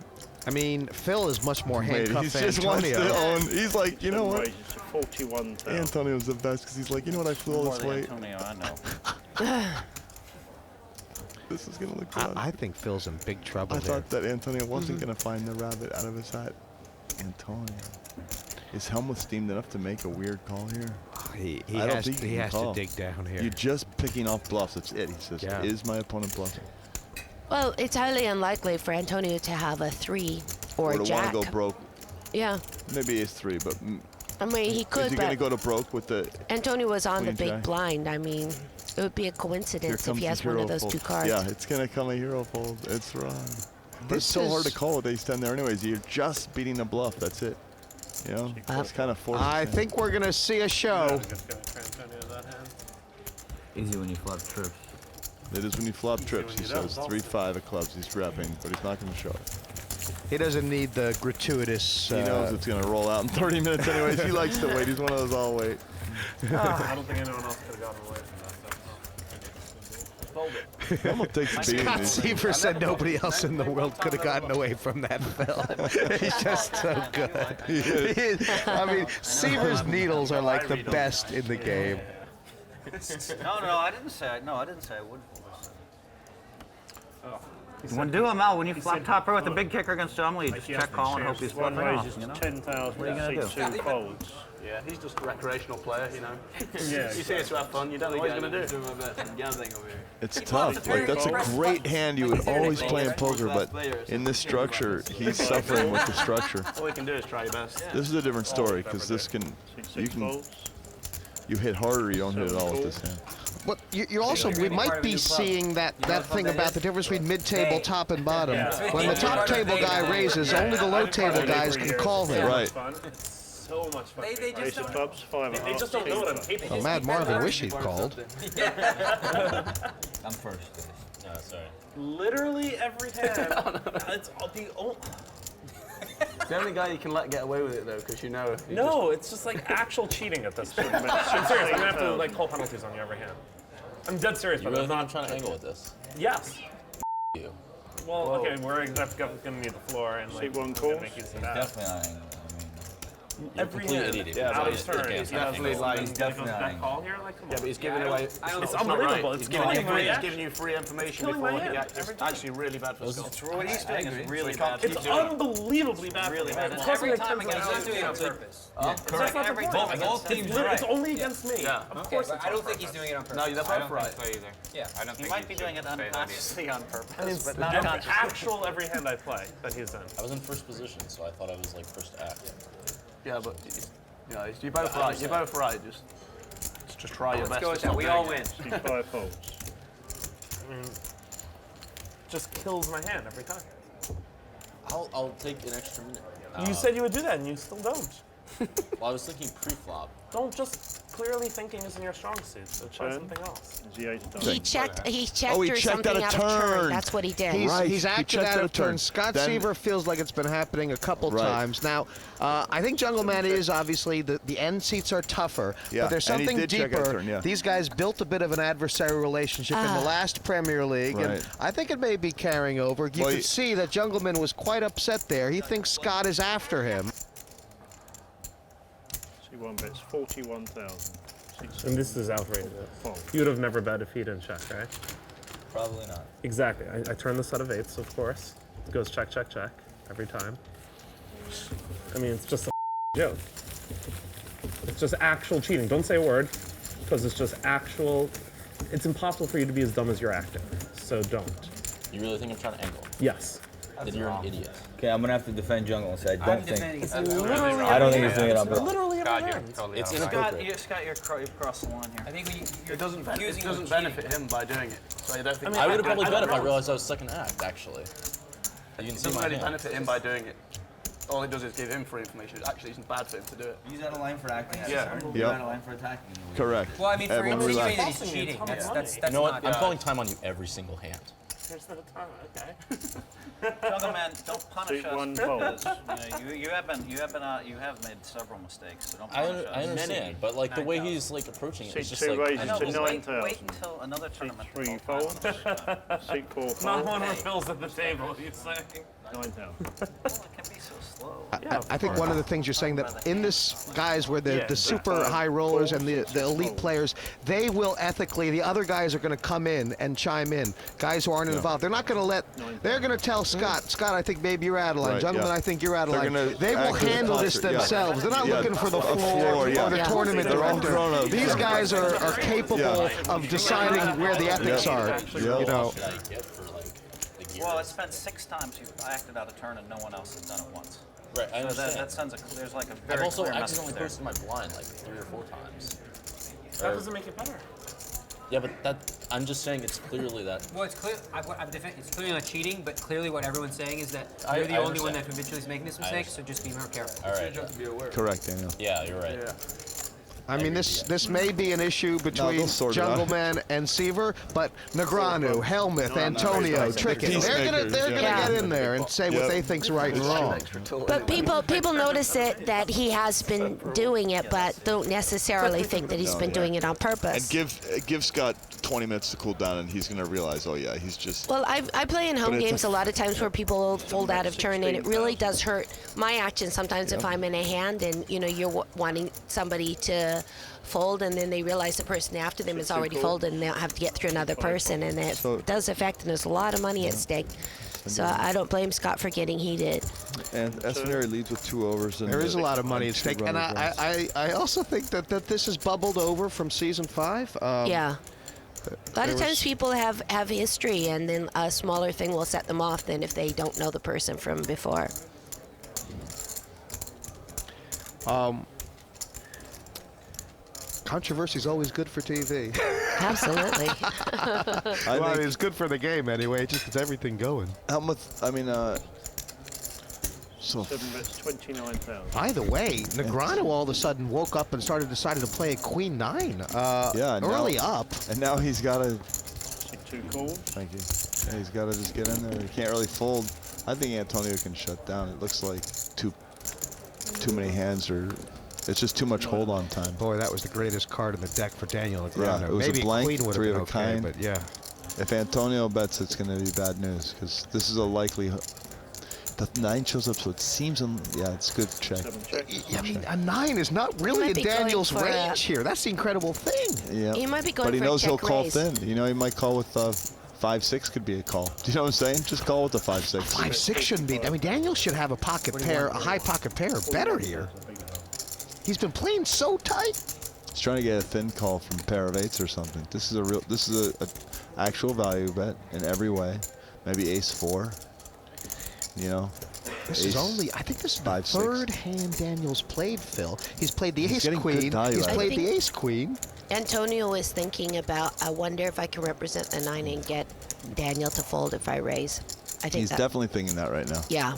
I mean, Phil is much more handcuffed He than just wants Antonio. to own. He's like, you know what? Raises to 41,000. Antonio's the best because he's like, you know what? I flew all More this than weight. Antonio, I know. This is going to look good. I think Phil's in big trouble I here. thought that Antonio wasn't going to find the rabbit out of his hat. Antonio. Is Hellmuth steamed enough to make a weird call here? He I don't has, think he has to call. dig down here. You're just picking off bluffs. That's it. He says, Yeah. is my opponent bluffing? Well, it's highly unlikely for Antonio to have a 3 or a to jack. want to go broke. Yeah. Maybe ace 3, but I mean, he could, is he going to but go to broke with the... Antonio was on the Queen big jack? blind. I mean, it would be a Here coincidence if comes he the has one of hero those fold. 2 cards. Yeah, it's going to come a hero fold. It's wrong. But This it's so hard to is- call with ace 10 there anyways. You're just beating a bluff. That's it. You know? It's kind of forced. I think we're going to see a show. Easy when you flop trips. It is when you flop trips, he says. 3-5 of clubs he's repping, but he's not going to show it. He doesn't need the gratuitous... He knows it's going to roll out in 30 minutes anyways. He likes to wait. He's one of those all wait. I don't think anyone else could have gotten away from that stuff. I'm going to take the beating. Scott Seiver said nobody else in the world could have gotten away from that, Phil. He's just so good. I mean, Seiver's needles are like the best in the game. No, I didn't say I would. When Duhamel, when you flop top row with the big kicker against Duhamel, you just check call and hope he's One flipping off, raises you know? to 10,000. What are you gonna do? C2 folds. Yeah, he's just a recreational player, you know. Yeah. He's here to have fun. You don't know what he's going to do. It's tough. Like, that's a great hand you would always play in poker, but in this structure, he's suffering with the structure. All you can do is try your best. This is a different story, because this can... You hit harder, you don't hit it all with this hand. What you also we might be seeing that thing about the difference between mid-table, top, and bottom. When the top table guy raises, only the low table guys can call him. Right. So much fun. They just don't know what I'm capable of. Mad Marvin wish he'd called. I'm first. Sorry. Literally every hand. It's the only. It's the only guy you can let get away with it though, because you know. No, it's just like actual cheating at this point. I'm serious. I'm gonna have to like call penalties on you every hand. I'm dead serious, You but really I'm think not I'm trying to angle with this? Yes. You. Well, okay, we're gonna need the floor and like make use of that. Definitely not angling. Every hand, out of his turn, he's definitely like he's definitely not that angling. call here, like come on. Yeah, but he's giving away. It's unbelievable. It's giving you free information Killing before my he hand acts. It's actually really bad for Scott. What he's doing is really bad. It's unbelievably bad. Really bad. It's causing like time 10 against points. He's doing it on purpose. That's not the point. Both teams right. It's only against me. Yeah. Of course. I don't think he's doing it on purpose. No, that's both right. either. Yeah. I don't He think might be doing it unconsciously on purpose, I mean, but not every, consciously. actual every hand I play that he's in. I was in first position, so I thought I was like first to act. Yeah, but you're both right. You're both right. Just try your best. Let's go with that. We all win. 5 folds. I mean, just kills my hand every time. I'll take an extra minute. You said you would do that, and you still don't. Well, I was thinking pre-flop. Don't just clearly thinking isn't your strong suit. So try something else. He checked. He checked Oh, he or checked something out out a of turn. turn. That's what he did. He's acted checked out out of a turn. turn. Scott Then- Seiver feels like it's been happening a couple times. Now, I think Jungleman is obviously the end seats are tougher, Yeah, but there's and he something did check out deeper. turn, yeah. These guys built a bit of an adversarial relationship in the last Premier League, and Right. I think it may be carrying over. You Well, could see that Jungleman was quite upset there. He thinks Scott is after him. C1 bets 41,000. And this is outrageous. You would have never bet if he didn't check, right? Probably not. Exactly. I turn the set of eights, of course. It goes check, check, check every time. I mean, it's just a joke. It's just actual cheating. Don't say a word, because it's just actual. It's impossible for you to be as dumb as you're acting. So don't. You really think I'm trying to angle? Yes. Then you're an idiot. Okay, I'm gonna have to defend Jungle and say I don't think. Literally I don't think he's doing it on purpose. Literally every hand. It's Scott, inappropriate. you've crossed the line here. I think It doesn't benefit him by doing it. So I don't think. I would have probably bet if I realized I was second act, actually. You can It see doesn't my really hand. benefit him by doing it. All it does is give him free information. It actually isn't bad for him to do it. He's out of line for acting. Yeah. He's out of line for attacking. Correct. Well, I mean, for Everyone him to relax. say that he's cheating, that's You know what? not. I'm calling time on you every single hand. There's no time. Okay. Jungleman, don't punish us. C1 folds. You have made several mistakes, so don't I punish us. understand, but like the way he's like approaching it, it's just C2 like raises I know, to but wait 9,000. until another tournament. C3 folds. C4 Not folds. one refills at the table. He's saying. 9,000. It can be so slow. I think one of the things you're saying that in this guys where the super high rollers and the elite players, they will ethically, the other guys are going to come in and chime in. Guys who aren't involved, they're not going to they're going to tell Scott, I think maybe you're out of line. Right, Gentlemen, yeah. I think you're out of They're line. gonna They will act as handle this concert, yeah. themselves. They're not Yeah, looking for the a floor yeah. or the tournament They're all director. grown up. These guys are capable of deciding where the ethics are. You know. should I get for like the gear? Well, it's been 6 times you've acted out a turn and no one else has done it once. Right, I So understand. that sends there's like a very I've also clear accidentally message posted my blind like 3 or 4 times. That doesn't make it better. Yeah, but I'm just saying it's clearly that. Well, it's clear. It's clearly not cheating, but clearly what everyone's saying is that I you're the only one understand. that habitually is making this mistake. So just be more careful. All right. Correct, Daniel. Yeah, you're right. I mean, this may be an issue between they'll sort it out. Jungleman and Seiver, but Negreanu, Hellmuth, Antonio, Trickett, they're gonna get in there and say what they think's right and wrong. But people notice that he has been doing it, but don't necessarily think that he's been doing it on And purpose. give Scott 20 minutes to cool down, and he's gonna realize, oh yeah, he's just. Well, I play in home But it's games a lot of times where people fold out of turn, and it really does hurt my action sometimes if I'm in a hand and you're wanting somebody to fold, and then they realize the person after them is already folded, and they don't have to get through another person, and it does affect, and there's a lot of money at stake. So I don't blame Scott for getting heated. And Esfandiari leads with 2 overs. And There is a lot of money at stake, and I also think that this has bubbled over from season 5. Yeah. A lot of times people have history, and then a smaller thing will set them off than if they don't know the person from before. Controversy is always good for TV. Absolutely. Well, it's good for the game anyway. It just gets everything going. Hellmuth, I mean, so 7 bets, 29,000. Either way, Negreanu all of a sudden woke up and decided to play a queen 9. yeah, early up. And now he's got to. 2 calls. Thank you. Yeah, he's got to just get in there. He can't really fold. I think Antonio can shut down. It looks like too many hands, or it's just too much hold on time. Boy, that was the greatest card in the deck for Daniel Negreanu. Yeah, it was Maybe a blank, queen would have 3 been of a okay, kind. but yeah. If Antonio bets, it's going to be bad news because this is a likelihood. The 9 shows up, so it seems, yeah, it's good check. I mean, a 9 is not really in Daniel's range here. That's the incredible thing. Yeah. He might be going but he for a knows he'll check call raise. thin. You know, he might call with 5-6 could be a call. Do you know what I'm saying? Just call with the 5-6. 5-6 shouldn't be. I mean, Daniel should have a pocket pair, a high pocket pair, better here. He's been playing so tight. He's trying to get a thin call from a pair of 8s or something. This is a actual value bet in every way. Maybe ace-4. You know. This is only, I think this is the third hand Daniel's played, Phil. He's played the ace-queen. He's played the ace-queen. Antonio is thinking about, I wonder if I can represent the 9 and get Daniel to fold if I raise. I think He's definitely thinking that right now. Yeah.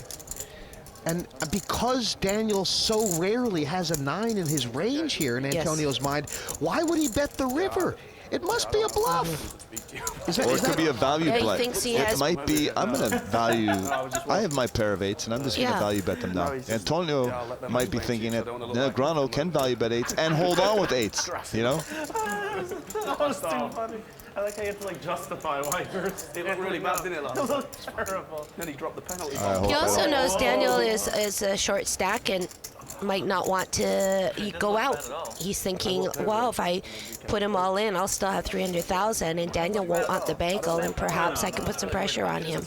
And because Daniel so rarely has a 9 in his range here in Antonio's mind, why would he bet the river? It must be a bluff. Or it could be a value Yeah, he play. thinks he It has- might be, I'm going to value, I have my pair of 8s, and I'm just going to Yeah. value bet them now. Antonio might be thinking that Negreanu can value bet 8s and hold on with 8s, you know? That was too funny. I like how you have to like justify why you're. It looked really bad, didn't it, last It looked terrible. Then he dropped the penalty. He also knows Daniel is a short stack and might not want to go out. He's thinking, well, if I put him all in, I'll still have 300,000, and Daniel won't want the bankle, and perhaps I can put some pressure on him.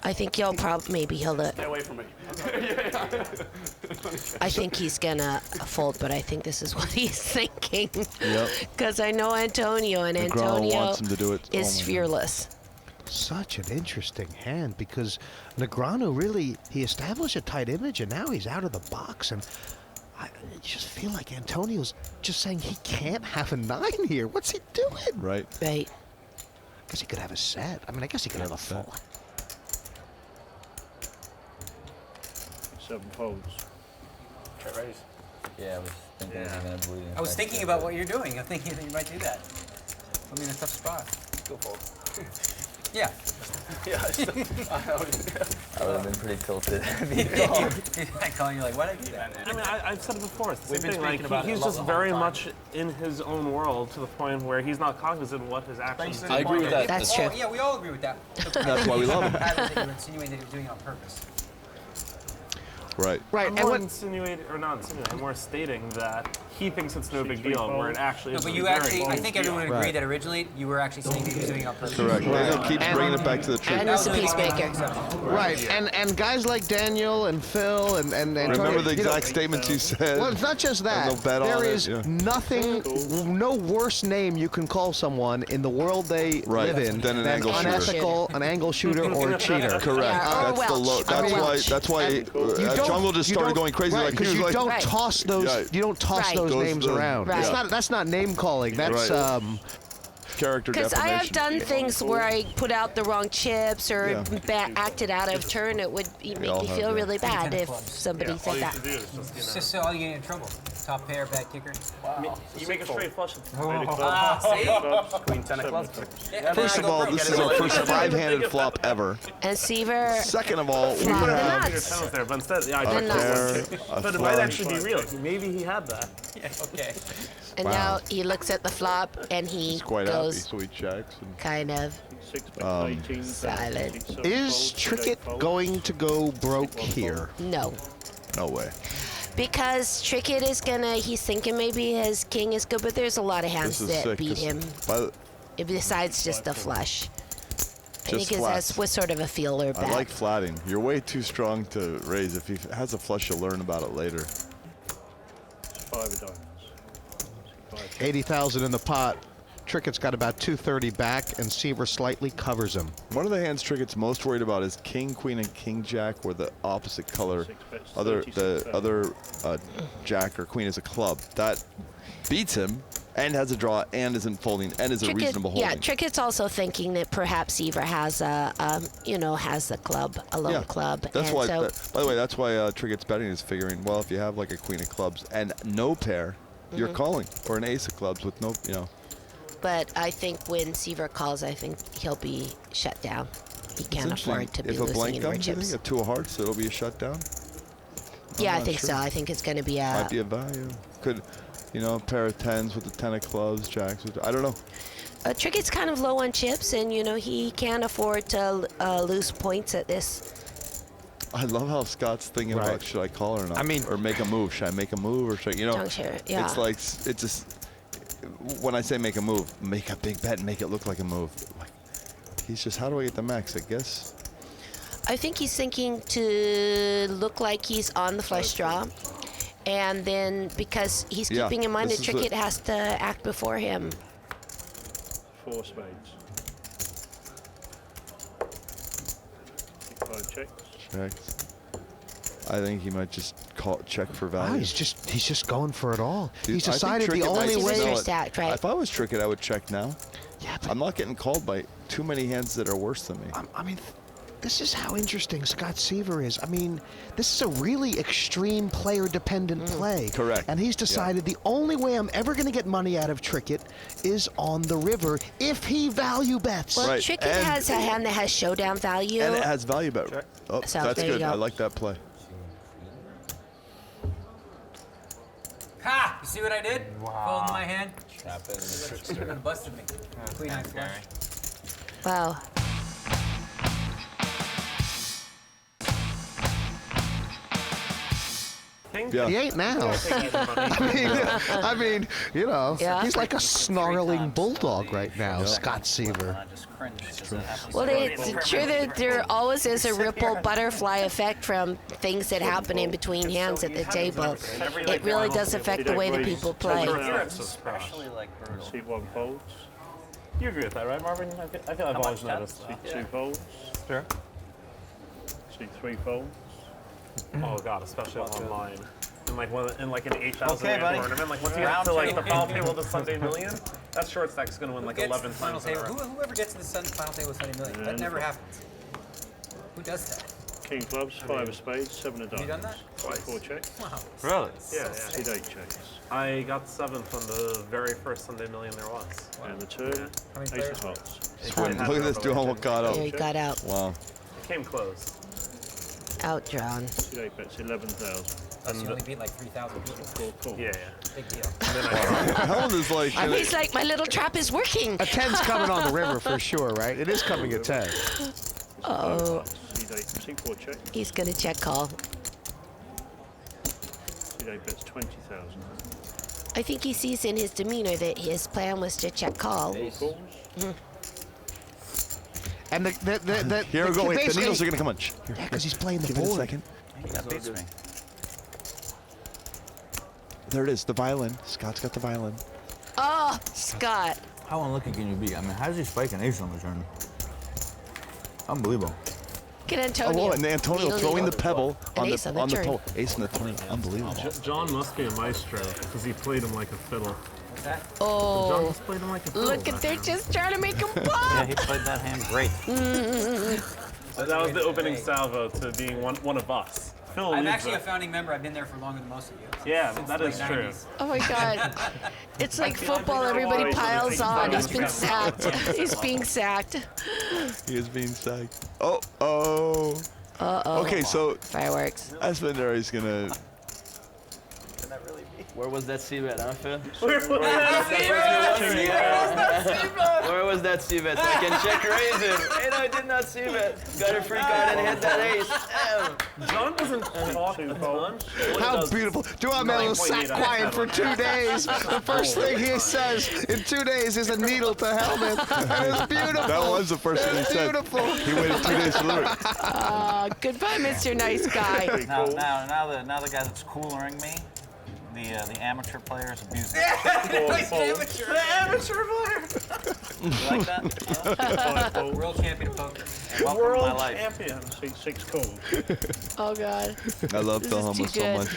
I think he'll maybe he'll. Stay away from me. I think he's gonna fold, but I think this is what he's thinking. Yep. Because I know Antonio, and Negreanu Antonio wants him to do it. is fearless. Such an interesting hand because Negreanu really, he established a tight image and now he's out of the box. And I just feel like Antonio's just saying he can't have a 9 here. What's he doing? Right. Right. Because he could have a set. I mean, I guess he could have a full. 7 folds. Check raise. Yeah, I was thinking I'm going to bleed. I was thinking about what you're doing. I'm thinking that you might do that. Put me in a tough spot. Go fold. Yeah. Yeah, I would have been pretty tilted. I call you like, why did I do that? I mean, I've said it before. It's the We've same been thing. speaking about it He's a lot just the very whole time. much in his own world to the point where he's not cognizant of what his actions do. I agree with that. That's true. Oh, yeah, we all agree with that. That's why we love him. That you're insinuating that you're doing it on purpose. Right. Right. I'm And more what, insinuating, or not insinuating, I'm more stating that he thinks it's no big deal, where it actually No, is. but a you very actually, I big think deal. everyone agreed that originally you were actually saying that he was doing it on purpose. Correct. Daniel keeps bringing it back to the truth. And he's a peacemaker. right. And guys like Daniel and Phil and Antonio, Remember the you know, exact statements you said? well, it's not just that. they'll bet on There it, is yeah. nothing, no worse name you can call someone in the world they Right, live in than an angle shooter. unethical, an angle shooter, or a cheater. Correct. Yeah, or That's the low. Welch. That's Or why. Welch. That's why don't- Jungle just you started don't- going crazy. right, Like he because was you like, don't Right. toss those. Yeah. You don't toss Right. those Goes names the- around. Right. That's not name calling. That's Right. Character Because I have defamation. done things where I put out the wrong chips or Yeah. acted out of turn. It would make all me have, feel yeah. really bad if clubs. somebody All said you that. have to do is just, It's just so you get in trouble. Top pair, bad kicker. you make a straight flush. Queen 10 of clubs. First of all, this is our first 5-handed flop ever. And Seiver, Second of all, we Flop the have nuts. There, but instead, yeah, I a did nuts. pair, a But it might flush. actually be real. Maybe he had that. Okay. and now he looks at the flop and he He's quite happy, goes so he checks. And kind of 6 bets, 18. silent. Is Trickett going to go broke here? No. no way. Because Trickett is gonna, he's thinking maybe his king is good, but there's a lot of hands This is that sick. beat 'cause him by the- besides just the flush. I Just think flats. that's was sort of a feeler bet. I like flatting. You're way too strong to raise. If he has a flush, you'll learn about it later. 5 of diamonds. 80,000 in the pot. Trickett's got about 230 back, and Seiver slightly covers him. One of the hands Trickett's most worried about is King, Queen, and King Jack, where the opposite color, the other Jack or Queen is a club. That beats him, and has a draw, and isn't folding, and is a reasonable holding. Yeah, Trickett's also thinking that perhaps Seiver has a, has a club, a lone club. That's and why. so, By the way, that's why Trickett's betting is figuring. Well, if you have like a queen of clubs and no pair, you're calling, or an ace of clubs with no, But I think when Seiver calls, I think he'll be shut down. He can't afford to be if a losing blank any more comes, you chips. think a 2 of hearts, it'll be a shutdown. Yeah, I not think sure. so. I think it's going to be a. Might be a value. Could, a pair of 10s with the 10 of clubs, jacks. I don't know. Trickett's kind of low on chips, and he can't afford to lose points at this. I love how Scott's thinking about should I call or not? Or make a move. Should I make a move or should Juncture, yeah. It's like it's just when I say make a move, make a big bet and make it look like a move. Like he's just how do I get the max? I guess. I think he's thinking to look like he's on the flush draw, and then because he's keeping in mind that Trickett has to act before him. 4 spades. 5 checks. Checks. I think he might just check for value. Wow, he's just going for it all. Dude, He's decided the only way. If I was Trickett, I would check now. Yeah, but I'm not getting called by too many hands that are worse than me. I mean, this is how interesting Scott Seiver is. I mean, this is a really extreme player-dependent play. Correct. And he's decided the only way I'm ever going to get money out of Trickett is on the river if he value bets. Well, Trickett has a hand that has showdown value. And it has value bet. Oh, So, that's there you good. go. I like that play. Ha! You see what I did? Wow. Folding my hand. Trap it. Busted me. Queen high flush. Wow. He ain't now. I mean, he's like a snarling bulldog right now, Scott Seiver. Well, it's true that there always is a ripple butterfly effect from things that happen in between hands at the table. It really does affect the way that people play. Especially like brutal. See 1 folds. You agree with that, right, Marvin? I feel I've always noticed. See 2 folds. Sure. See 3 folds. Oh god, especially online. In like an 8,000 Okay, buddy. tournament, like once you get to like the final table of the Sunday Million, that short stack's gonna win like 11 times in a row. Whoever gets to the final table with Sunday Million, that never happens. Who does that? King clubs, 5 of spades, 7 of diamonds. Have you done that? 4 checks. Wow. Really? Yeah. See 8 checks. I got 7th on the very first Sunday Million there was. And the turn, How many ace players? of hearts. Look at this Duhamel got out. There he got out. Wow. It came close. Outdrawn. See 8 bets, 11,000. Oh, so you only beat like 3,000 people. Cool. Yeah. Big deal. Helen is like. He's like, my little trap is working. A 10's coming on the river for sure, right? It is coming at 10. Oh, See 4 checks. he's going to check call. See 8 bets, 20,000. I think he sees in his demeanor that his plan was to check call. 4 calls. And Here we go. Wait, the needles are gonna come on. Yeah, because he's playing the Give it a board. second. That beats me. There it is. The violin. Scott's got the violin. Oh, Scott. How unlucky can you be? I mean, how does he spike an ace on the turn? Unbelievable. Get Antonio. And Antonio throwing the pebble An on ace the on the turn. pole. Ace in the turn. Unbelievable. John must be a maestro because he played him like a fiddle. John Oh, just played him like a fiddle. look at they're just trying to make him Yeah, pop. he played that hand great. That was the opening salvo to being one of us. Phil I'm leads actually a it. founding member. I've been there for longer than most of you. Yeah, Since that the is late true. 90s. Oh my God. It's like football. Everybody piles on. He's been sacked. He's being sacked. He is being sacked. Oh. Uh-oh. Okay, so Fireworks. Esfandiari's gonna. Where was that C-bet, huh, Phil? Where was that Where was that C-bet? So I can check raise him. Hey, no, I did not C-bet. Got a free card and hit that ace. John doesn't talk a ton. How beautiful. Duhamel sat quiet for 2 days. The first thing he says in 2 days is a needle to Hellmuth. And it's beautiful. That was the first thing he said. Beautiful. He waited 2 days to learn it. Goodbye, Mr. Nice Guy. Now the guy that's coolering me, the amateur player is abusing. The amateur player. You like that? World champion of poker. Welcome to my World life. Champion. See 6 calls. Oh God. I love This is Duhamel too so good. much.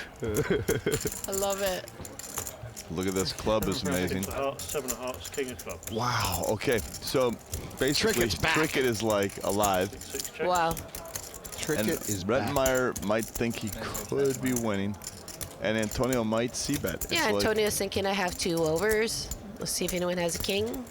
I love it. Look at this club is amazing. Seven of hearts, king of clubs. Wow. Okay. So basically, Trickett is like alive. Wow. Trickett is Rettenmaier might think he could be winning, and Antonio might c-bet. Yeah, Antonio's thinking I have 2 overs. Let's see if anyone has a king.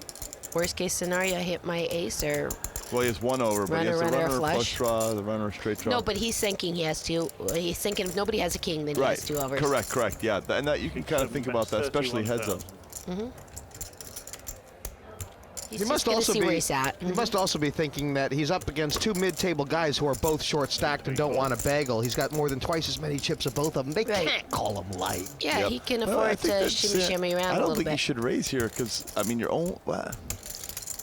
Worst case scenario, I hit my ace or. Well, he has 1 over, but he has the runner, runner, flush. flush draw, the runner, straight draw. No, but he's thinking he has 2. He's thinking if nobody has a king, then he has 2 overs. Correct. Yeah, and that you can kind of think about that, especially heads up. He must also see where he's at. He must also be thinking that he's up against 2 mid-table guys who are both short-stacked and don't want to bagel. He's got more than twice as many chips of both of them. They can't call him light. Yeah, he can afford to shimmy around a little bit. I don't think he should raise here because, I mean, your own.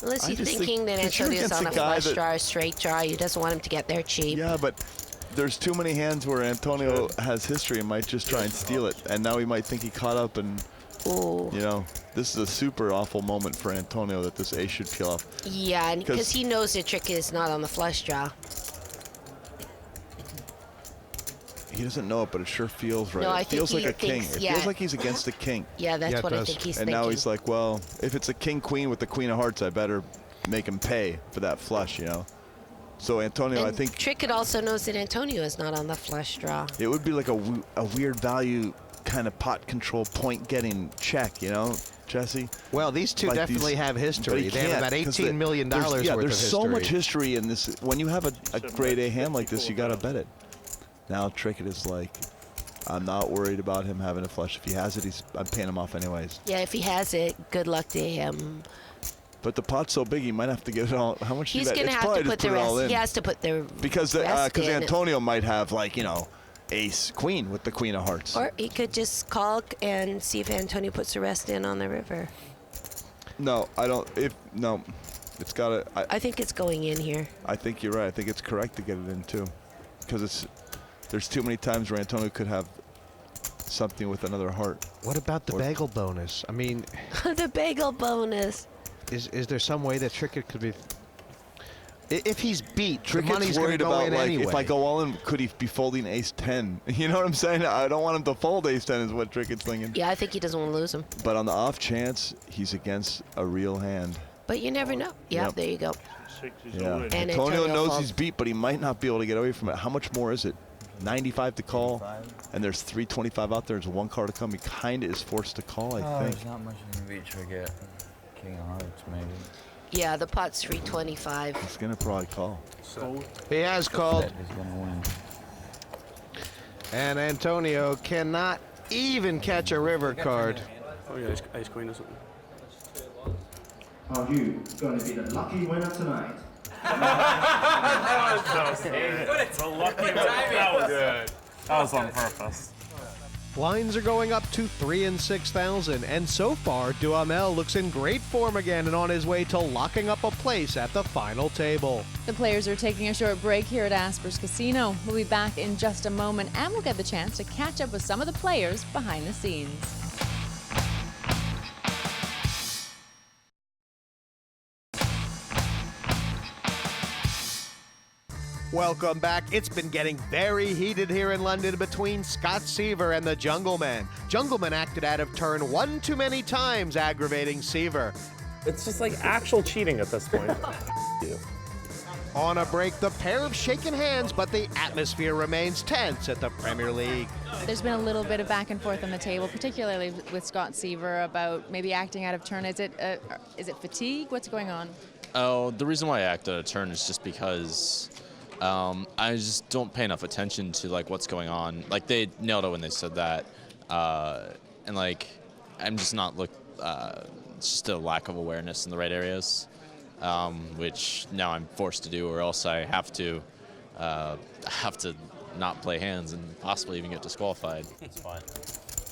Unless he's thinking that Antonio's on a flush draw or straight draw, he doesn't want him to get there cheap. Yeah, but there's too many hands where Antonio has history and might just try and steal it, and now he might think he caught up and. Ooh. You know, this is a super awful moment for Antonio that this ace should peel off. Yeah, because he knows the trick is not on the flush draw. He doesn't know it, but it sure feels right. No, I it feels think like a king. thinks, It feels like he's against a king. Yeah, that's what I think he's thinking. And now he's like, well, if it's a king-queen with the queen of hearts, I better make him pay for that flush, you know? So Antonio, I think... Trickett also knows that Antonio is not on the flush draw. It would be like a weird value kind of pot control point getting check, you know, Jesse? Well, these two definitely have history. They have about $18 million worth of history. There's so much history in this. When you have a grade A hand like this, you got to bet it. Now Trickett is like, I'm not worried about him having a flush. If he has it, I'm paying him off anyways. Yeah, if he has it, good luck to him. But the pot's so big, he might have to get it all. How much? He's going to have to put the rest. He has to put the because rest in. Antonio might have, like, you know, ace queen with the queen of hearts. Or he could just call and see if Antonio puts the rest in on the river. No, I don't. No, it's got to. I think it's going in here. I think you're right. I think it's correct to get it in too, because there's too many times where Antonio could have something with another heart. What about the bagel bonus? I mean, the bagel bonus. Is there some way that Trickett could be? If he's beat, the Trickett's money's going to go about, in like, anyway. if I go all in, could he be folding ace 10? You know what I'm saying? I don't want him to fold ace 10 is what Trickett's thinking. Yeah, I think he doesn't want to lose him. But on the off chance, he's against a real hand. But you never know. Yeah, there you go. Yeah. And Antonio knows falls. he's beat, but he might not be able to get away from it. How much more is it? 95 to call, and there's 325 out there. There's 1 card to come. He kind of is forced to call, I think. There's not much you can beat Trickett. King of hearts, maybe. Yeah, the pot's 325. He's going to probably call. He has called. He's going to win. And Antonio cannot even catch a river card. Oh yeah, ace queen or something. Are you going to be the lucky winner tonight? That was the lucky one. That was good. That was on purpose. Lines are going up to 3 and 6,000, and so far, Duhamel looks in great form again and on his way to locking up a place at the final table. The players are taking a short break here at Asper's Casino. We'll be back in just a moment, and we'll get the chance to catch up with some of the players behind the scenes. Welcome back. It's been getting very heated here in London between Scott Seiver and the Jungleman. Jungleman acted out of turn 1 too many times, aggravating Seiver. It's just like actual cheating at this point. On a break, the pair have shaken hands, but the atmosphere remains tense at the Premier League. There's been a little bit of back and forth on the table, particularly with Scott Seiver about maybe acting out of turn. Is it fatigue? What's going on? Oh, the reason why I act out of turn is just because I just don't pay enough attention to like what's going on. Like they nailed it when they said that, and like I'm just not it's just a lack of awareness in the right areas, which now I'm forced to do, or else I have to not play hands and possibly even get disqualified. It's fine.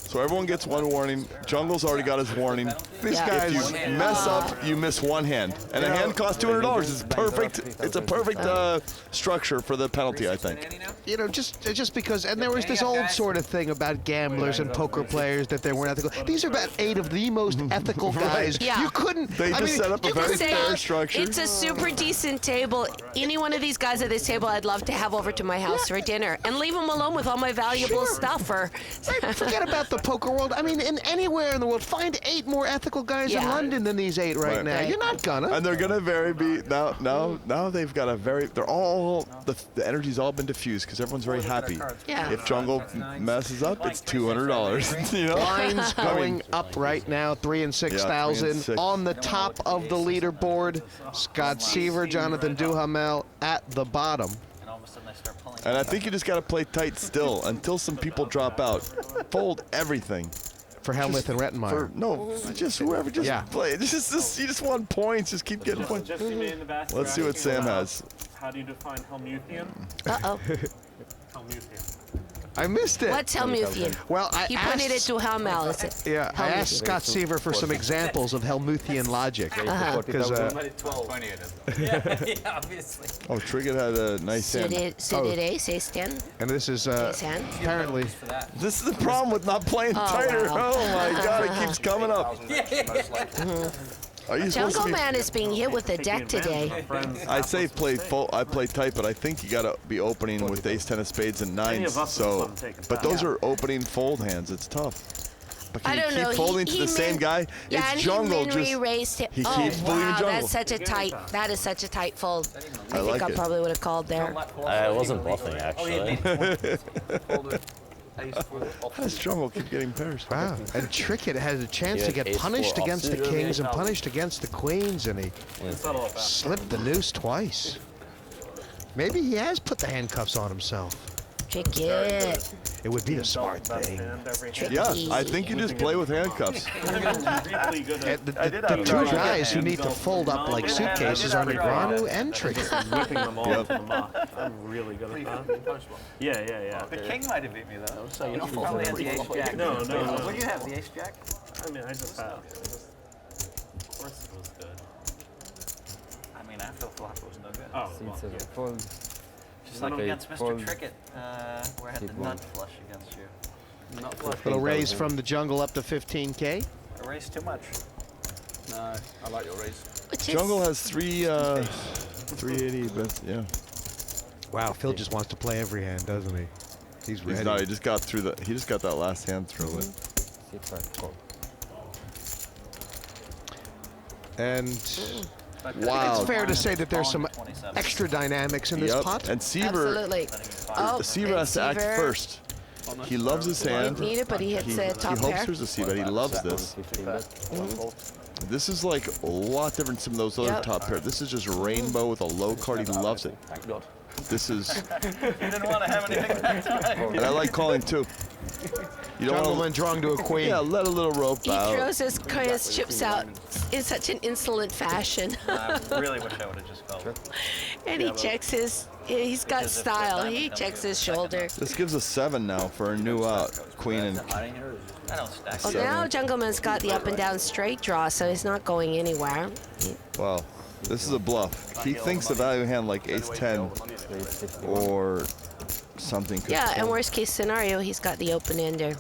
So everyone gets 1 warning. Jungle's already got his warning. These guys, if you mess up, you miss 1 hand. And a hand costs $200. It's perfect. It's a perfect structure for the penalty, I think. You know, just because, and there was this old sort of thing about gamblers and poker players that they weren't ethical. These are about 8 of the most ethical guys. Yeah. You couldn't. They just set up a very fair structure. It's a super decent table. Any one of these guys at this table, I'd love to have over to my house for dinner and leave them alone with all my valuable stuff. Or forget about the the poker world. I mean, in anywhere in the world, find 8 more ethical guys in London than these 8 right now. You're not gonna. And they're gonna now they've got a very. They're all the energy's all been diffused because everyone's very happy. Yeah. If Jungle messes up, it's $200. You know. Lines going up right now, 3 and 6,000 on the top of the leaderboard. Scott Seiver, Jonathan Duhamel at the bottom. And I think you just got to play tight still until some people drop out. Fold everything. For Hellmuth and Rettenmaier. Just whoever play. You just want points. Just keep getting points. Let's see what Sam has. How do you define Hellmuthian? Uh-oh. Hellmuthian. I missed it. What's Hellmuthian? Well, he pointed it to Duhamel. Yeah, I asked Scott Seiver for some examples of Hellmuthian logic. Because yeah, obviously. Oh, Trickett had a nice hand. And this is apparently. This is the problem with not playing tighter. Wow. Oh my God, it keeps coming up. Jungleman is being hit with the deck today. I say I play tight, but I think you gotta be opening with ace, 10 of spades, and 9s. So, but those are opening fold hands. It's tough. But can you keep folding to the same guy? Yeah, it's Jungle. He keeps believing Jungle. That's such a tight. That is such a tight fold. I think like I it. probably would have called there. I wasn't bluffing actually. How does Jungle keep getting pairs? Wow. And Trickett has a chance to get punished against the kings and punished against the queens, and he slipped the noose twice. Maybe he has put the handcuffs on himself. Trickett. It would be a smart thing. Yeah, I think you just play with handcuffs. The 2 guys who need to fold up like suitcases are Negreanu and Trickett. Whipping them all to the mock. I'm really good at that. Yeah. The king might have beat me though, so you don't probably have the ace jack. No. What do you have? The ace jack? I mean, I just have. Of course it was good. I mean, after the flop it was no good. Oh, well. Just like against Mr. Trickett, where I had the nut flush against you. Nut flush. Little raise from the jungle up to 15K. A raise too much. No, I like your raise. Jungle has 380, but yeah. Wow, Phil just wants to play every hand, doesn't he? He's ready. He's not. He just got through the. He just got that last hand through it. And wow, it's fair to say that there's some extra dynamics in this pot. And Seiver, Absolutely. Seiver has to act first. He loves his hand. Need it, but he hits a top He hopes pair. there's a C-bet. He loves this. This is like a lot different from those other top pair. This is just rainbow with a low card. He loves it. This is. You didn't want to have anything tonight. And I like calling too. You don't Jungleman drawing to a queen. Yeah, let a little rope He out. throws his chips out in such an insolent fashion. I really wish I would have just called. And he checks his. He's got style. He checks his shoulder. This gives a 7 now for a new queen and. I don't stack. Well, now Jungleman's got the up and down straight draw, so he's not going anywhere. Wow, this is a bluff. He thinks a value hand like ace 10 or something. Yeah, and worst case scenario, he's got the open ender.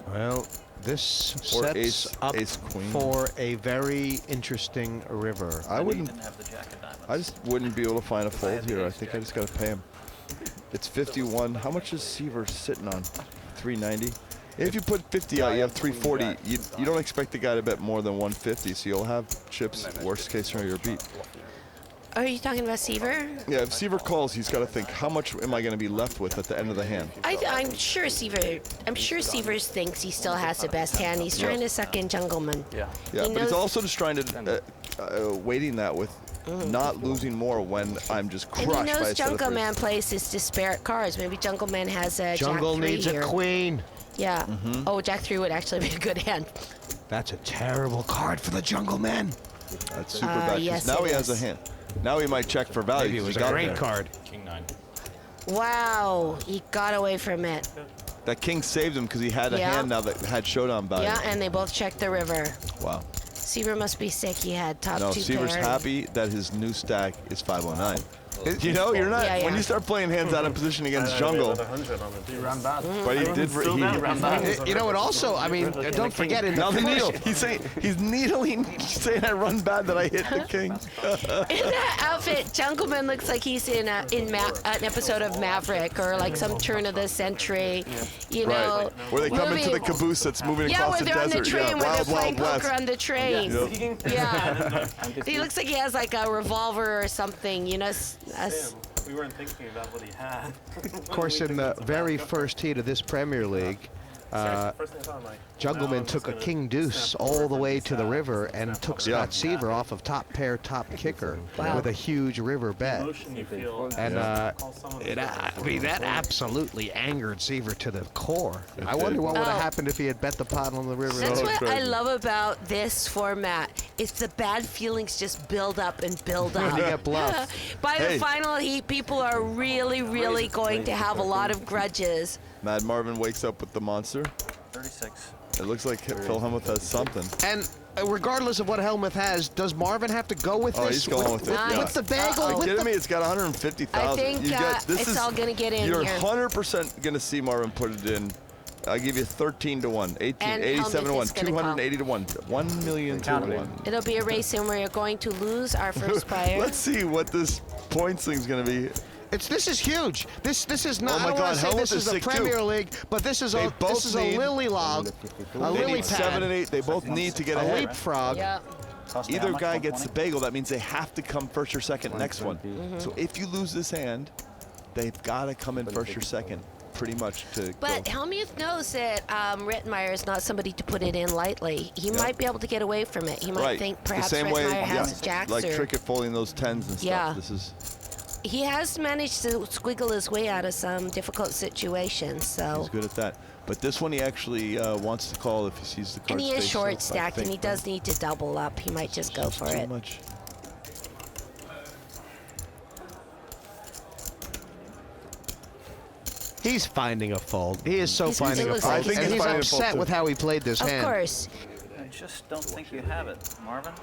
Well, this sets up for a very interesting river. I just wouldn't be able to find a fold here. I think I just got to pay him. It's 51. How much is Seiver sitting on? 390. If you put 50 out, you have 340. You don't expect the guy to bet more than 150, so you'll have chips. Worst case scenario, you're beat. Are you talking about Seiver? Yeah, if Seiver calls, he's got to think, how much am I going to be left with at the end of the hand? I'm sure Seiver thinks he still has the best hand. He's trying to suck in Jungleman. Yeah, but he's also just trying to weighting that with not losing more when I'm just crushed. And he knows by a set of threes. Jungleman plays his disparate cards. Maybe Jungleman has a Jungle Jack 3 needs here. a queen. Yeah. Oh, Jack 3 would actually be a good hand. That's a terrible card for the Jungleman. That's super bad. 'Cause yes, now it he has a is. hand. Now he might check for value. Maybe it was He a got great there. card. King 9. Wow, he got away from it. That king saved him because he had a hand now that had showdown value. Yeah, and they both checked the river. Wow. Seiver must be sick. He had top No, two Seiver's pair. happy that his new stack is 509. You know, you're not. Yeah, yeah. When you start playing hands out of position against Jungle, But he did. You know, and also, I mean, don't forget in the Now the finish- needle. He's needling, saying I run bad that I hit the king. In that outfit, Jungleman looks like he's in an episode of Maverick or like some turn of the century, you know. Right. Where they come into the caboose that's moving across the where they're desert. on the train, where Wild, they're playing Wild poker West. on the train. Yep. Yeah. He looks like he has like a revolver or something, you know. We weren't thinking about what he had. Of course, in the very first heat of this Premier League, Jungleman took a king deuce all the way to the river and took Scott Seiver off of top pair, top kicker with a huge river bet. And I mean, that absolutely angered Seiver to the core. I wonder what would have happened if he had bet the pot on the river. That's what I love about this format. It's the bad feelings just build up and build up. You get bluffed. By the final heat, people are really, really going to have a lot of grudges. Mad Marvin wakes up with the monster. 36. It looks like Phil Hellmuth has something. And regardless of what Hellmuth has, does Marvin have to go with this? He's going with it. Nice. Yeah. With the bagel? Are you with kidding the me? It's got 150,000. I think it's all going to get in You're here. 100% going to see Marvin put it in. I'll give you 13 to 1, 18, And 87 to Hellmuth 1, is gonna 280 to 1, 1 million to 1. It'll be a race and we're going to lose our first player. Let's see what this points thing's going to be. This is huge. This is not. Oh my I don't God, want to say Hellmuth this is is a sick Premier too. League, but this is They a both need- lily log, a They lily need 7 pad, and 8. They both need to get a ahead. leapfrog. Yeah. Either guy gets the bagel. That means they have to come first or second next one. So if you lose this hand, they've got to come in first or second, pretty much to But go. Hellmuth knows that Rettenmaier is not somebody to put it in lightly. He might be able to get away from it. He might think perhaps the same way, Rettenmaier has jacks like or... Trickett folding those 10s and stuff. Yeah. This is. He has managed to squiggle his way out of some difficult situations, so... He's good at that. But this one he actually wants to call if he sees the card. And he is face short up, I stacked, and he think. does need to double up. He might just go for it. Much. He's finding a fold. He is so He's- finding it a looks fold. like he's And he's finding a upset fold, with how he played this Of hand. course. I just don't think you have it, Marvin.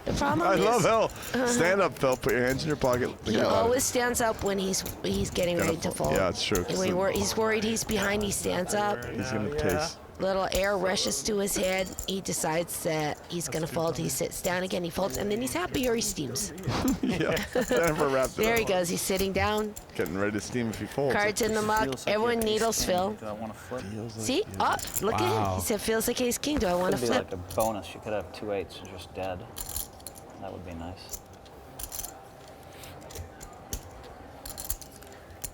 The problem I is... love Hell. Stand up, Phil. Put your hands in your pocket. Think He about it. always stands up when he's getting ready to fold. Yeah, it's true. 'cause And when he's worried he's behind, he stands up. he's going to taste. Little air rushes to his head. He decides that he's going to fold. He sits down again, he folds, and then he's happy or he steams. Yeah. Jennifer wrapped it There up. he goes. He's sitting down. Getting ready to steam if he folds. Cards in the muck. Everyone needles Phil. Do I want to flip? See? Oh, look at him. He said, feels like ace king. Do I want to Could be flip? like a bonus. You could have 2 8s and just dead. That would be nice.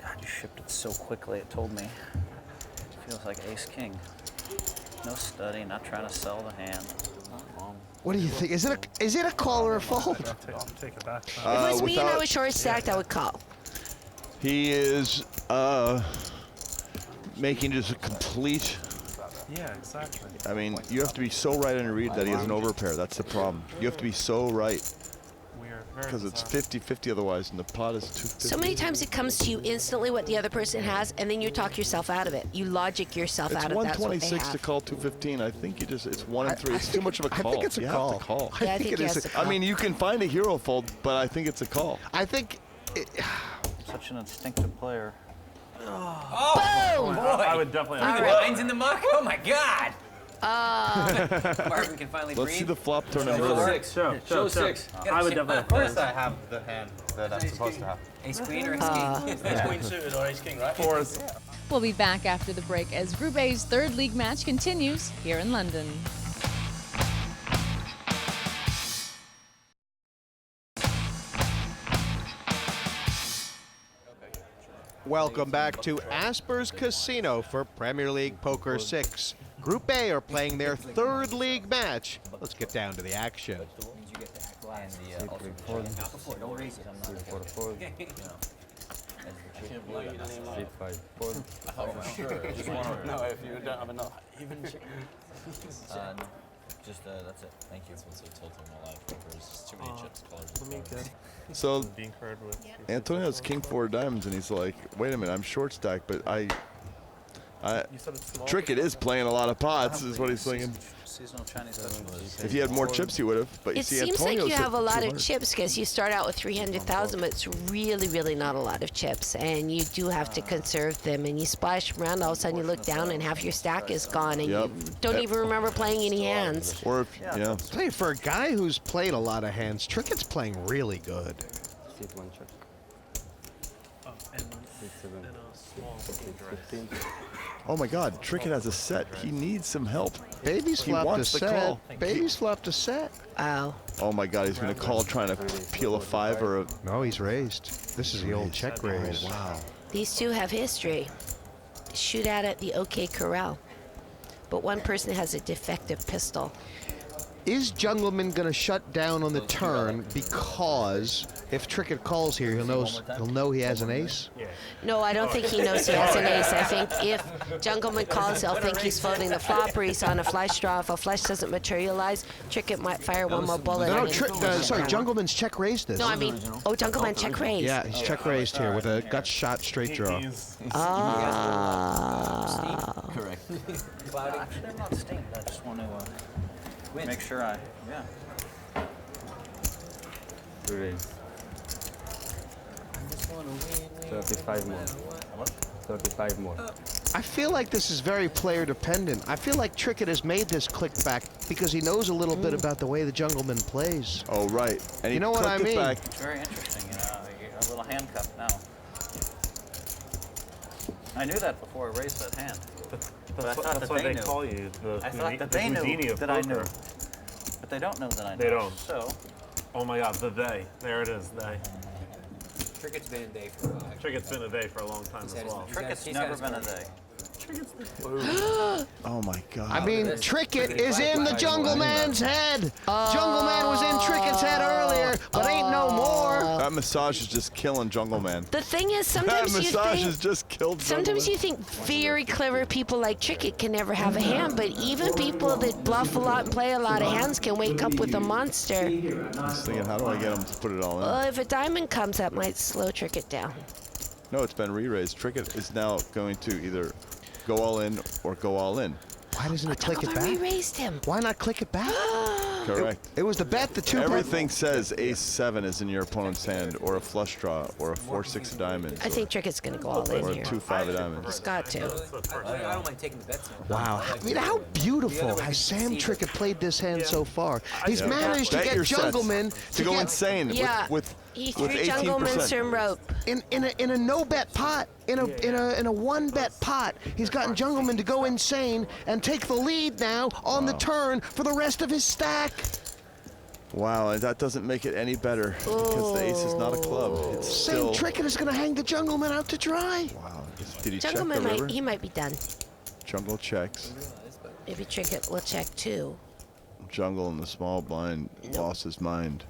God, you shipped it so quickly. It told me. Feels like ace king. No study. Not trying to sell the hand. What do you think? Is it a call or a fold? Take it back. If it was me and I was short stacked, I would call. He is making just a complete. Yeah, exactly. I mean, you have to be so right on your read that he has an overpair. That's the problem. You have to be so right. Because it's 50-50 otherwise, and the pot is 250. So many times it comes to you instantly what the other person has, and then you talk yourself out of it. You logic yourself It's out of that's what they 126 to have. call 215. I think you just, it's 1 and 3. It's too much of a call. I think it's a you call. have to call. Yeah, I think he has to I call. mean, you can find a hero fold, but I think it's a call. I think. Such an instinctive player. Boom! I would definitely. All right, lines in the muck. Oh my God! Marvin can finally Let's breathe. see the flop turn in Show river. 6. Show 6. I would definitely. Of course I have the hand that I'm supposed to have. Ace queen or ace king? Ace queen suited or ace king, right? Fours. We'll be back after the break as Group A's third league match continues here in London. Welcome back to Asper's Casino for Premier League Poker 6. Group A are playing their third league match. Let's get down to the action. No, if you don't have enough. Even Just that's it. Thank you. That's what's so tilting my life. There's just too many chips, colors. So, Antonio has king 4 diamonds, and he's like, wait a minute, I'm short stacked, but Trickett is playing a lot of pots, is what he's thinking. Seasonal Chinese vegetables. If he had more chips, he would have. But you It see, seems like Antonio's you have a at lot of 200. chips because you start out with 300,000, but it's really, really not a lot of chips, and you do have to conserve them. And you splash them around, all of a sudden you look down and half your stack is gone, and you don't even remember playing any hands. Or if, yeah. Hey, for a guy who's played a lot of hands, Trickett's playing really good. Oh my God, Trickett has a set. He needs some help. Baby's He flopped a wants the call. set. Baby's flopped a set. Wow. Oh my God, he's gonna call trying to peel a 5 or a. No, he's raised. This is the old check raise. Wow. These two have history. Shoot at the OK Corral. But one person has a defective pistol. Is Jungleman going to shut down on the turn because if Trickett calls here, he'll know he has an ace? No, I don't think he knows he has an ace. I think if Jungleman calls, he'll think he's folding the flop or he's on a flush draw. If a flush doesn't materialize, Trickett might fire one more bullet. No, sorry, Jungleman's check raised this. No, I mean, Jungleman check raised. Yeah, he's check raised here with a gut shot straight draw. Correct. Actually, I'm not steamed. I just want to make sure I, 35 more. 35 more. I feel like this is very player dependent. I feel like Trickett has made this click back because he knows a little bit about the way the Jungleman plays. Oh, right. And you know what I mean? It's very interesting, you know, you get a little handcuff now. I knew that before I raised that hand. But I thought That's that why they knew. call you I thought that they knew that I knew. But they don't know that I know. They don't. So. Oh my God, the they. There it is, they. Trickett's been a day for a while. Trickett's been a day for a long time as well. Trickett's never been a day. Oh my God. I mean, Trickett is in the Jungleman's head. Jungleman was in Trickett's head earlier, but ain't no more. That massage is just killing Jungleman. The thing is, sometimes that massage you has just killed sometimes Jungleman. you think very clever people like Trickett can never have a hand, but even people that bluff a lot and play a lot of hands can wake up with a monster. I was thinking, how do I get him to put it all in? Well, if a diamond comes up, might slow Trickett down. No, it's been re-raised. Trickett is now going to either go all in or go all in. Why doesn't it click it back? Re-raised him. Why not click it back? Correct. It was the bet, the two bet. Everything says ace-7 is in your opponent's hand, or a flush draw, or a 4-6 of diamonds. I think Trickett's going to go all in or here. a 2-5 of diamonds. He's got to. I don't mind taking the bets. Wow. I mean, how beautiful has Sam Trickett played this hand so far? He's managed to Bet get your sets. Jungleman to go insane Yeah. with He with threw Jungleman 18%. some rope. in a no bet pot, in a one bet pot, he's gotten Jungleman to go insane and take the lead now on the turn for the rest of his stack. Wow, and that doesn't make it any better because the ace is not a club. It's Sam still. Trickett is going to hang the Jungleman out to dry. Wow. Did he check the Jungleman river? he might be done. Jungle checks. Maybe Trickett will check too. Jungle in the small blind lost his mind.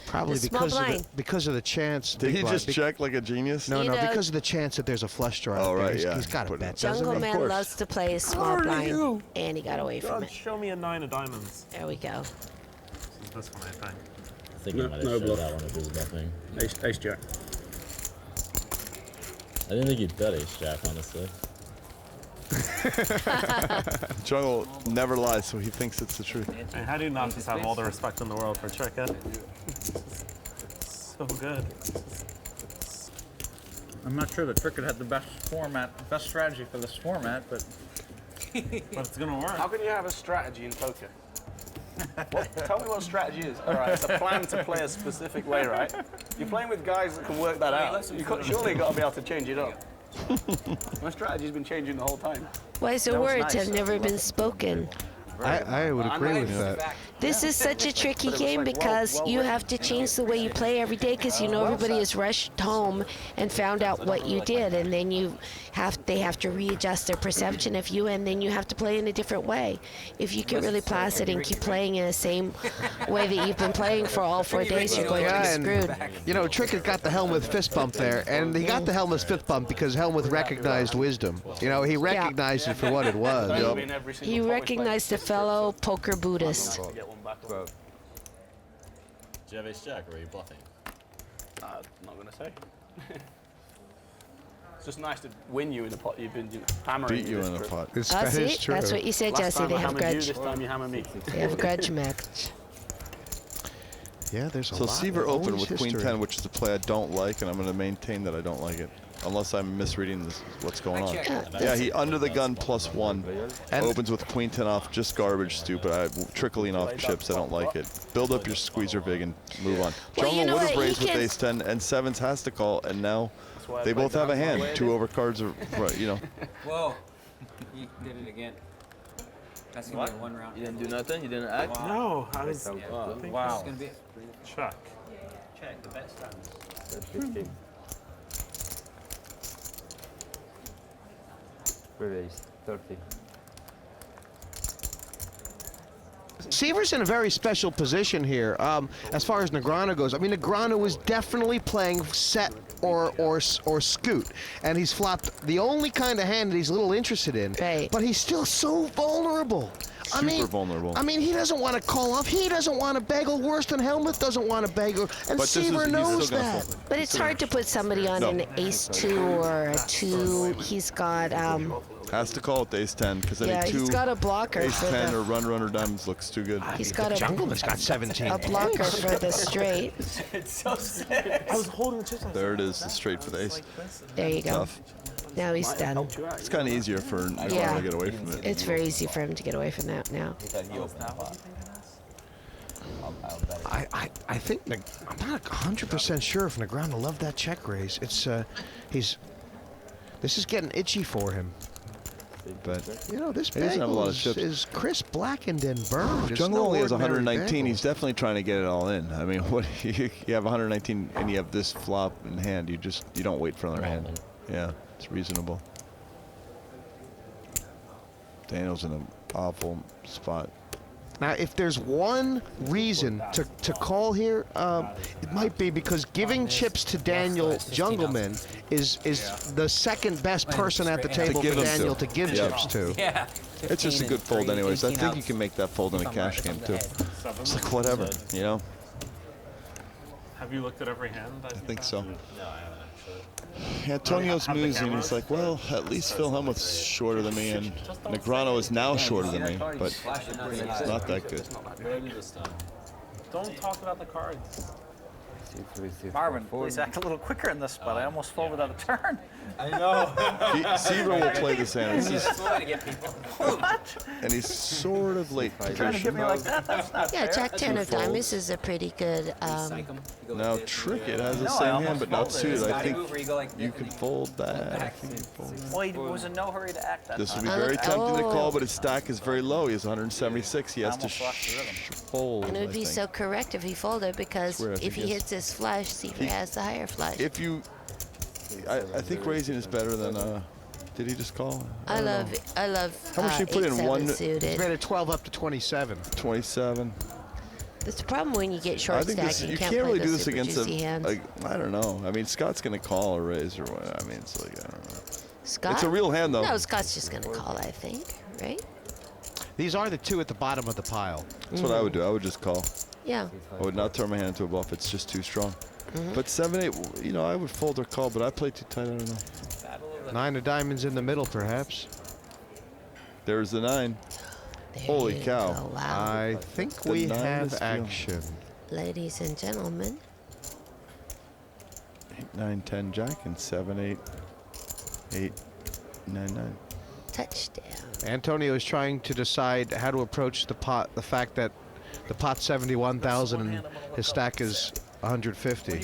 Probably The small blind. because of the chance. Did he Big just blind. check like a genius? No, You no, know- because of the chance that there's a flush draw. Oh, out there. right, He's- yeah. He's got to Put it- bet, doesn't he? Jungleman course. loves to play a small are blind, you? and he got away from God, it. show me a 9 of diamonds. There we go. This one, I think. I think I might have showed that one if it was nothing. Ace jack. I didn't think you'd bet ace jack, honestly. Jungle never lies, so he thinks it's the truth. And how do you not just have all the respect in the world for Trickett? So good. I'm not sure that Trickett had the best strategy for this format, but But it's gonna work. How can you have a strategy in poker? Tell me what strategy is. All right, it's a plan to play a specific way, right? You're playing with guys that can work that out. Surely you've got to be able to change it up. My strategy's been changing the whole time. Wise That was words nice. have never been spoken. I would agree with that. This is such a tricky game because you have to change the way you play every day because you know everybody has rushed home and found out what you did, and then they have to readjust their perception of you, and then you have to play in a different way. If you get really placid and keep playing in the same way that you've been playing for all 4 days, you're going to be screwed. You know, Trickett got the Hellmuth fist bump there, and he got the Hellmuth fist bump because Hellmuth recognized wisdom. You know, he recognized it for what it was. He recognized a fellow poker Buddhist. Do you have ace jack or are you bluffing? I'm not going to say. It's just nice to win you in the pot. You've been hammering Beat you in the pot. That is true. That's what you said, Jesse. They have grudge. This time you hammer me. They have a grudge match. Yeah, there's a so lot. Seiver opened with history. Queen 10, which is a play I don't like, and I'm going to maintain that I don't like it. Unless I'm misreading this, what's going on. Yeah, he under the gun +1. And opens with Queen 10 off, just garbage, stupid. Trickling off chips, I don't like it. Build up your squeezer big and move on. Well, Jungle would have raised with Ace 10, and 7s has to call, and now they both have a hand. 2 overcards are, you know. Whoa. He did it again. That's going to be a 1 round. You didn't do nothing? You didn't act? No, I was. Wow. Check. Check, the bet stands. 15. Raised 30. Seiver's in a very special position here as far as Negreanu goes. I mean, Negreanu is definitely playing set or scoot, and he's flopped the only kind of hand that he's a little interested in. Right. But he's still so vulnerable. Super vulnerable. I mean, he doesn't want to call off. He doesn't want to bagel worse than Hellmuth doesn't want to bagel, and Seiver knows that. But it's hard to put somebody on an ace-2 or a 2. He's got has to call with Ace 10 because any 2 he's got a blocker Ace for 10 the, or runner diamonds looks too good. He's got a Jungleman's got 17. A blocker for the straight. It's so sick. I was holding the chips. There it is, the straight for the ace. There you go. Tough. Now he's done. It's kind of easier for Negreanu to get away from it. It's very easy for him to get away from that now. I think I'm not 100% sure if Negreanu loved that check raise. It's this is getting itchy for him. But you know, this he doesn't have a lot bagel of chips. is crisp, blackened, and burned. It's Jungle no only has ordinary 119. bagel. He's definitely trying to get it all in. I mean, what you have 119 and you have this flop in hand. You don't wait for another hand. Yeah, it's reasonable. Daniel's in an awful spot. Now, if there's one reason to call here, it might be because giving chips to Daniel Jungleman is the second best person at the table for Daniel to give chips to. Yeah. It's just a good fold anyways. I think you can make that fold in a cash game too. It's like whatever, you know? Have you looked at every hand? I think so. No, I haven't actually. Antonio's musing. He's like, well, at least Phil Hellmuth's shorter than me, and Negreanu is now shorter than me, but it's not that good. Don't talk about the cards. Marvin, please act a little quicker in this spot. I almost fold without a turn. I know. Seiver will play this hand. What? And he's sort of late. Trying to get me like that? That's not Yeah, fair. Jack 10 of diamonds is a pretty good. Now Trickett has the No, I same almost hand, but not folded. suited. I think like you can fold that. Well, he was in no hurry to act that This would time. be very tempting to call, but his stack is very low. He has 176. He has to fold. And it would be so correct if he folded because Swear, I if think he he hits his flush, Seiver has the higher flush. If you, I think raising is better than. Did he just call? I love. How much did he put in 8-7 one? suited. He's made it 12 up to 27. 27. It's the problem when you get short I think stack. you can't can't play really the do this super against juicy hands. I don't know. I mean, Scott's gonna call or raise or what. I mean, it's like I don't know. Scott? It's a real hand though. No, Scott's just gonna call. I think, right? These are the 2 at the bottom of the pile. That's what I would do. I would just call. Yeah. I would not turn my hand into a bluff. It's just too strong. But 7-8, you know, I would fold or call, but I play too tight. I don't know. 9 of diamonds in the middle, perhaps. There's the 9. Holy cow! Oh, wow. I think The we 9 have is action. Ladies and gentlemen. 8, 9, 10 Jack and 7, 8, 8, 9, 9. Touchdown. Antonio is trying to decide how to approach the pot. The fact that the pot's 71,000 and his stack is 150.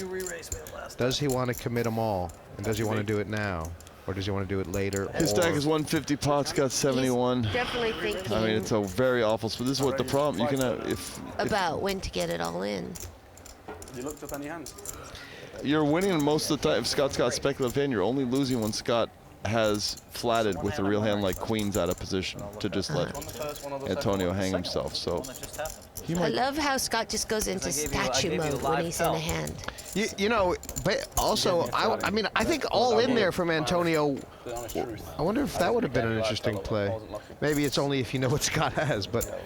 Does he want to commit them all? And does he want to do it now? Or does he want to do it later? His stack is 150. Pot's got 71. Definitely thinking I mean, it's a very awful. So this is what the problem. You can have if about when to get it all in. You looked up any hands? you're winning most of the time. If Scott's got speculative hand, you're only losing when Scott has flatted with a real hand like queens out of position to just let Antonio hang himself. So he I might. love how Scott just goes into statue mode when he's in a hand. You know, but also, I mean, I think all in there from Antonio. I wonder if that would have been an interesting play. Maybe it's only if you know what Scott has, but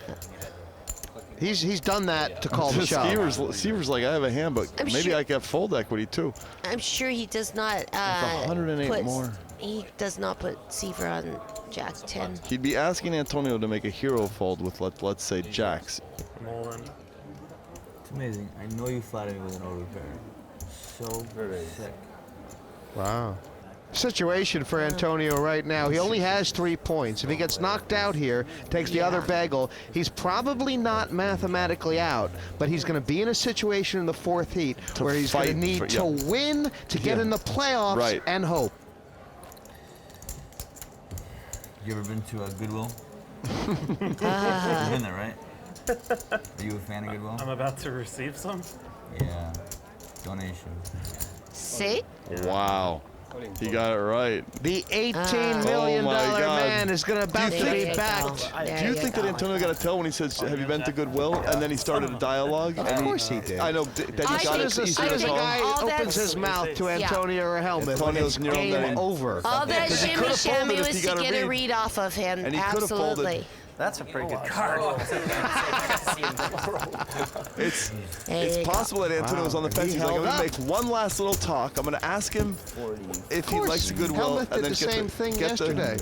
He's done that to call the shot. Seiver's like, I have a hand, but I'm maybe sure- I got fold equity too. I'm sure he does not. 108 more. He does not put Seiver on Jack 10. He'd be asking Antonio to make a hero fold with let's say jacks. I'm all in. It's amazing. I know you flattered me with an overpair. So sick. Wow. Situation for Antonio right now. He only has 3 points. If he gets knocked out here, takes the other bagel, he's probably not mathematically out, but he's going to be in a situation in the 4th heat where he's going to need to win to get in the playoffs and hope. You ever been to a Goodwill? You've been there, right? Are you a fan of Goodwill? I'm about to receive some. Yeah. Donation. See? Wow. He got it right. The $18 million man is going to about to be backed. Do you think that Antonio got a tell when he says, have you been to Goodwill? And then he started a dialogue? Of course he did. I know. That he got it As soon as a guy opens his mouth to Antonio or Hellmuth, Antonio's it's game over. All that shimmy shammy was to get a read off of him. And he could have folded. Absolutely. That's a pretty good card. It's possible that Antonio was on the fence. He's like, I'm going to make one last little talk. I'm going to ask him if he likes the Goodwill. Hellmuth did the same thing yesterday.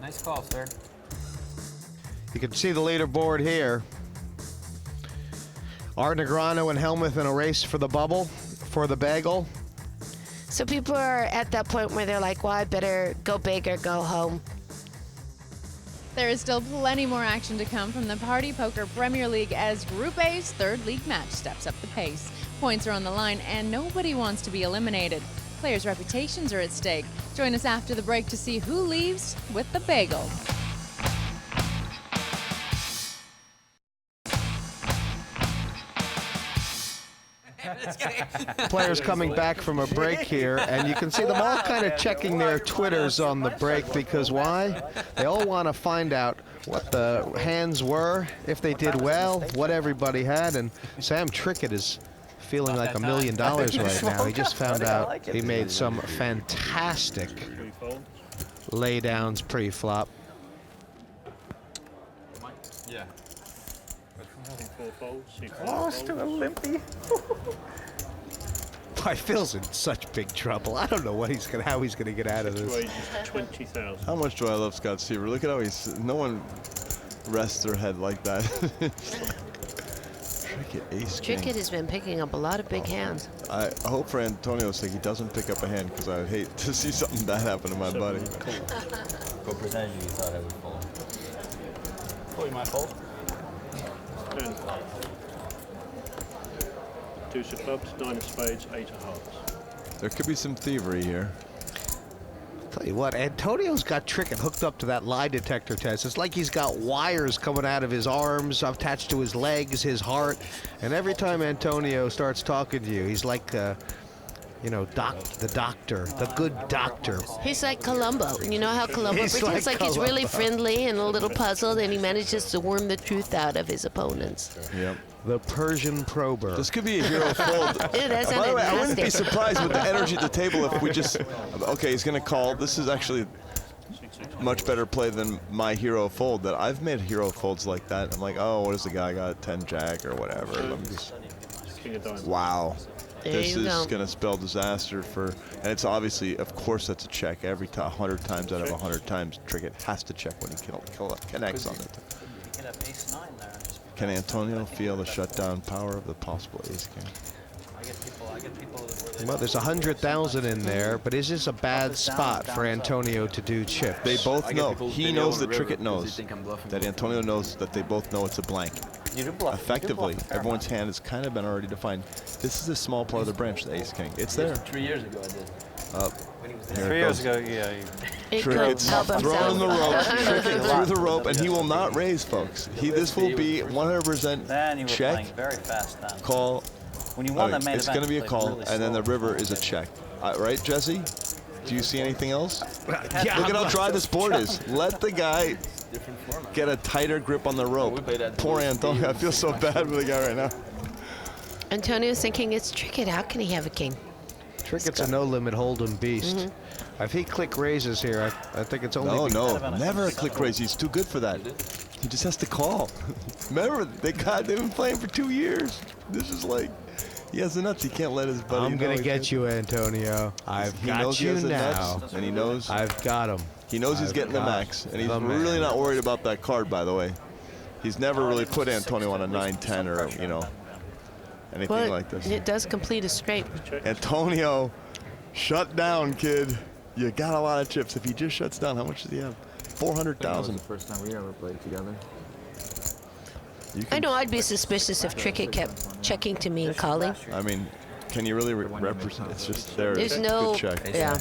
Nice call, sir. You can see the leaderboard here. Are Negreanu and Hellmuth in a race for the bubble, for the bagel? So people are at that point where they're like, well, I better go big or go home. There is still plenty more action to come from the Party Poker Premier League as Group A's 3rd league match steps up the pace. Points are on the line and nobody wants to be eliminated. Players' reputations are at stake. Join us after the break to see who leaves with the bagel. Players coming back from a break here, and you can see them all kind of checking their Twitters on the break because why? They all want to find out what the hands were, if they did well, what everybody had, and Sam Trickett is feeling like $1 million right now. He just found out he made some fantastic laydowns pre-flop. Yeah. Lost to a limpy. Phil's in such big trouble. I don't know what how he's gonna get out of this. 20,000. How much do I love Scott Seiver? Look at how no one rests their head like that. Trickett, ace king. Trickett has been picking up a lot of big hands. I hope for Antonio's sake he doesn't pick up a hand because I would hate to see something bad happen to my buddy. What percentage you thought I would fold? Probably my fault. 10. 2 of clubs, 9 of spades, 8 of hearts. There could be some thievery here. Tell you what, Antonio's got Trickett hooked up to that lie detector test. It's like he's got wires coming out of his arms, attached to his legs, his heart. And every time Antonio starts talking to you, he's like, you know, the doctor, the good doctor. He's like Columbo. You know how Columbo He's pretends like like he's really Columbo. friendly and a little puzzled, and he manages to worm the truth out of his opponents. Yep. The Persian prober. This could be a hero fold. Ew, that By the way, I wouldn't be nasty. surprised with the energy at the table if we just, okay, he's going to call. This is actually much better play than my hero fold. That I've made hero folds like that. I'm like, oh, what is the guy got? 10 jack or whatever. Let me just, King of diamonds. wow. There This you is go. going to spell disaster for, and it's obviously, of course, that's a check. Every 100 times out of 100 times, Trickett has to check when he connects on it. You could have ace 9 there. And just Can Antonio feel the shutdown power of the possible ace king? I get people where they Well, there's 100,000 in there, but is this a bad spot for Antonio to do chips? They both I get know. people He who knows know that the river Trickett because knows they think I'm bluffing. that Antonio knows that they both know it's a blank. You do bluff. Effectively, everyone's hand has kind of been already defined. This is a small part of the branch, the ace king. It's there. 3 years ago I did. Here 3 it years goes. ago, yeah. It could Trickett's help throwing the himself. rope. Trickett through the rope, and he will not raise, folks. This will be 100% Then you were check, playing very fast then. call. When you won the main It's event, going to be you a played call, really and then the slow. river is a check. Right, Jesse? Do you see anything else? Yeah, Look at how dry this board is. Let the guy get a tighter grip on the rope. Poor Antonio. I feel so bad for the guy right now. Antonio's thinking it's Trickett. How can he have a king? Trickett's a no-limit hold'em beast. If he click raises here, I think it's only... No, never a click raise. He's too good for that. He just has to call. Remember, they've been playing for 2 years. This is like, he has the nuts. He can't let his buddy I'm know. going to get you, Antonio. I've got you now. And he knows. I've got him. He knows he's getting the max. And he's really not worried about that card, by the way. He's never really put Antonio on a 9-10 or, you know, anything like this. It does complete a scrape. Antonio, shut down, kid. You got a lot of chips. If he just shuts down, how much does he have? 400,000. The first time we ever played together. I know I'd be suspicious if Trickett kept checking to me and calling. I mean, can you really represent? It's just there. There's no, good check. yeah.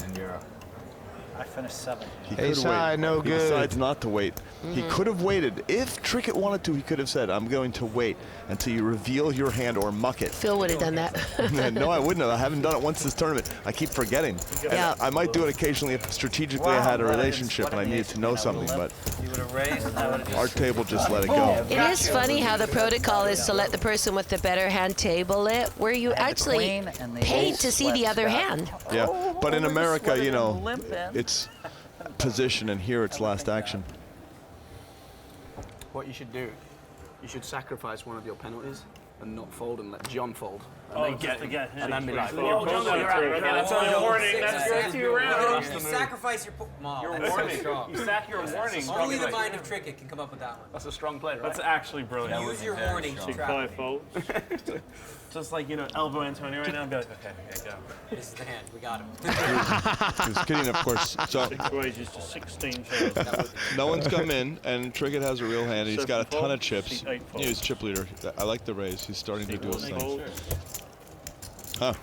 I finished 7th. He could wait. No He good. decides not to wait. He could have waited. If Trickett wanted to, he could have said, I'm going to wait until you reveal your hand or muck it. Phil would have done that. No, I wouldn't have. I haven't done it once this tournament. I keep forgetting. Yeah. And I might do it occasionally if strategically I had a relationship and I needed to know something, but our table just let it go. It is funny how the protocol is to let the person with the better hand table it, where you actually paid to see the other hand. Yeah, but in America, you know, it's position, and here it's last action. What you should do, you should sacrifice one of your penalties and not fold and let John fold. And Oh, then just get to get him. and then be like, Oh, John, you're right. Okay, that's a warning. That's your 2 rounds. You sacrifice your... Your that's warning. so strong. You sack your warning. Only the mind of Trickett can come up with that one. That's a strong play, right? That's actually brilliant. Use your warning to trap 5 me. folds. Just like, you know, elbow Antonio right now and be like, okay, go. This is the hand. We got him. He was kidding, of course. So 6 wages to 16 shows. no one's come in, and Trickett has a real hand. He's got a ton of chips. 8 folds. He's chip leader. I like the raise. He's starting to do his thing. Folds. Huh.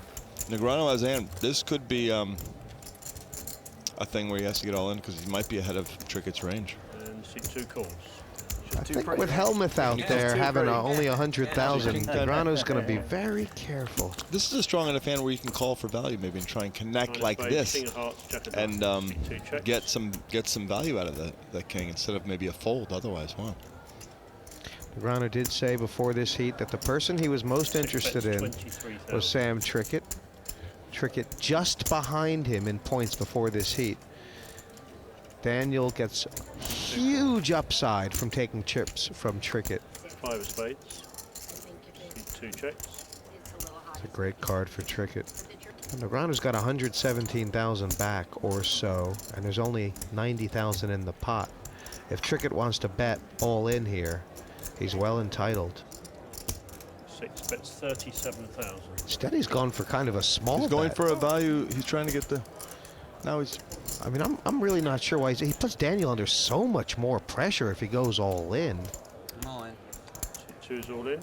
Negreanu has a hand. This could be a thing where he has to get all in because he might be ahead of Trickett's range. And see 2 calls. I think with Hellmuth out there having only 100,000, Negreanu's going to be very careful. This is a strong enough hand where you can call for value maybe and try and connect like this and get some value out of the king instead of maybe a fold otherwise. Wow. Negreanu did say before this heat that the person he was most interested in was Sam Trickett. Trickett just behind him in points before this heat. Daniel gets huge upside from taking chips from Trickett. 5 of spades. See 2 checks. It's a great card for Trickett. And Negreanu's got 117,000 back or so, and there's only 90,000 in the pot. If Trickett wants to bet all in here, he's well entitled. 6 bets 37,000. Steady's gone for kind of a small He's going bet. for a value. He's trying to get the... Now he's... I mean, I'm really not sure why he puts Daniel under so much more pressure if he goes all in. I'm all in. 2's all in.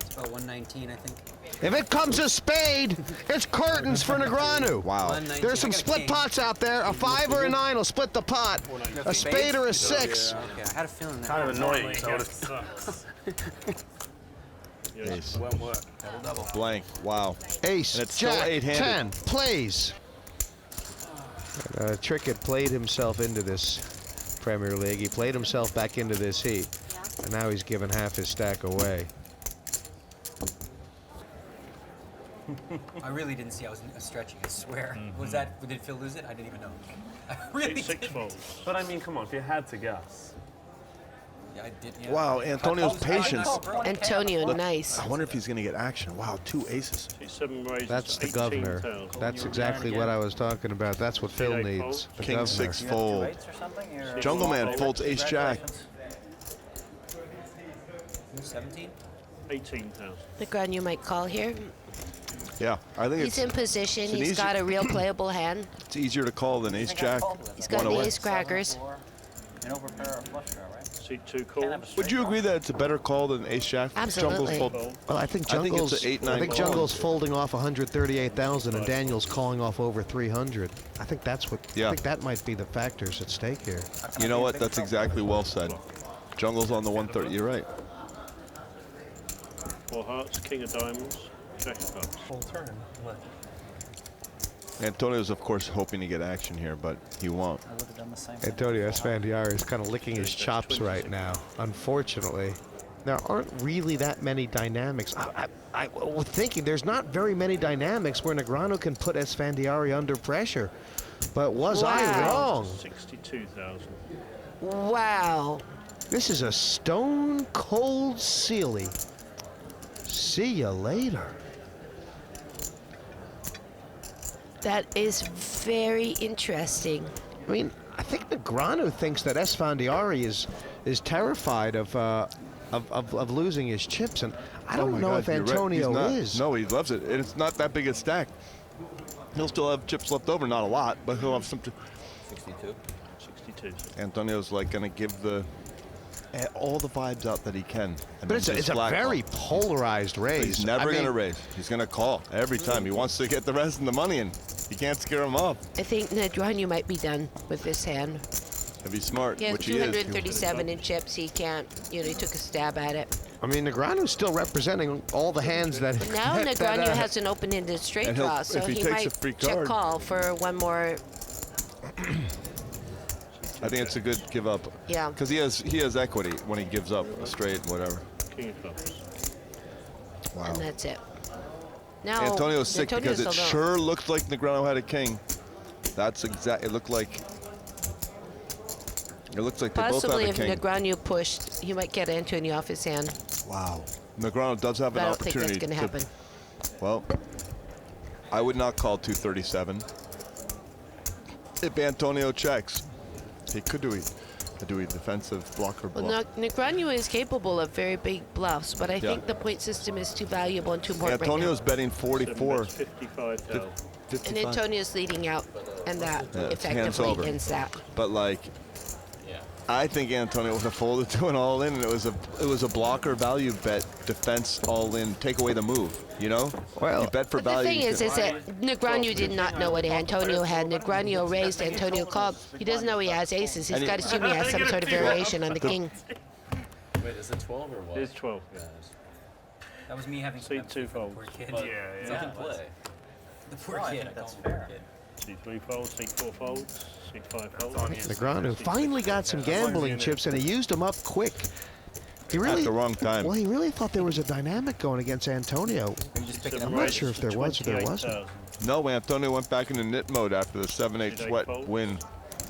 It's about 119, I think. If it comes a spade, it's curtains for Negreanu. Wow. There's some split pots out there. A 5 or a 9 will split the pot. A spade or a 6. Okay, I had a feeling that. Kind of annoying. So Ace. won't work. Double. Blank. Wow. Ace, And it's still Jack, 8-handed. 10, plays. Trickett played himself into this Premier League. He played himself back into this heat. And now he's given half his stack away. I really didn't see I was stretching, I swear. Was that, did Phil lose it? I didn't even know. I really 6 didn't. folds. But I mean, come on, if you had to guess. Yeah, I did, yeah. Wow, Antonio's patience. Antonio, nice. I wonder if he's going to get action. Wow, 2 aces. See 7 raises That's to the governor. 18,000. That's exactly what I was talking about. That's what Phil Eight needs. folds. The King governor. 6 fold. Jungleman folds ace jack. 17? 18,000. Negreanu might call here. Yeah, I think He's in position. it's an He's easy- got a real playable hand. It's easier to call than ace jack. He's got One the away. ace crackers. An overpair or flush draw, right? See 2 calls. Would you agree that it's a better call than ace jack? Absolutely. Jungle's fold. Well, I think I think Jungle's, it's an 8-9 I think call. Jungle's folding off 138,000 and Daniel's calling off over 300. I think that's what. Yeah. I think that might be the factors at stake here. You know what? That's exactly well said. Jungle's on the 130. You're right. 4 hearts, king of diamonds, jack of clubs. Full turn. Antonio's, of course, hoping to get action here, but he won't. I would have done the same thing. Antonio Esfandiari is kind of licking his chops right now, unfortunately. There aren't really that many dynamics. I was thinking there's not very many dynamics where Negreanu can put Esfandiari under pressure. But was I Wow. wrong? 62,000. Wow. This is a stone cold Sealy. See you later. That is very interesting. I mean, I think Negreanu thinks that Esfandiari is terrified of losing his chips, and I don't know if Antonio is. No, he loves it. And it's not that big a stack. He'll still have chips left over, not a lot, but he'll have some. 62. 62. Antonio's like going to give all the vibes out that he can. But it's a very polarized raise. He's never going to raise. He's going to call every time. He wants to get the rest of the money, and he can't scare him off. I think Negreanu might be done with this hand. If he's smart, He has which he is. 237 in chips. He can't, he took a stab at it. I mean, Negreanu's still representing all the hands that. Now Negreanu has an open-ended straight and draw, so if he he takes might a free check card- call for one more. I think it's a good give up. Yeah. Because he has equity when he gives up a straight, whatever. King of clubs. Wow. And that's it. Now Antonio's sick Antonio's because it still sure looked like Negreanu had a king. That's exact. It looked like. It looks like they possibly both have a if king. Negreanu pushed, he might get Antonio off his hand. Wow. Negreanu does have But an I don't think opportunity. that's going to happen. Well, I would not call 237. If Antonio checks, he could do a defensive blocker Well, bluff. Negreanu is capable of very big bluffs, but I Yeah. think the point system is too valuable and too important Antonio's right betting 44. 55,000. now. And Antonio's leading out, and that Yeah, it's hands effectively over. ends that. But like, I think Antonio would have folded to an all in, and it was a blocker value bet, defense all in, take away the move. You know, well, you bet for But the value. thing is that Negreanu did not know what Antonio had. Negreanu raised, Antonio called. He doesn't know he has aces. He's And got to assume he has some sort of variation on the king. Wait, is it 12 or what? It's 12. That was me having See two folds. poor kid. Yeah, So yeah. I can play. The poor kid. That's fair. See 3 folds, see 4 folds, see 5 folds. Negreanu finally got some gambling chips, and he used them up quick. He really, At the wrong time. Well, he really thought there was a dynamic going against Antonio. I'm not sure if there was or there wasn't. No, Antonio went back into knit mode after the 7-8 sweat win.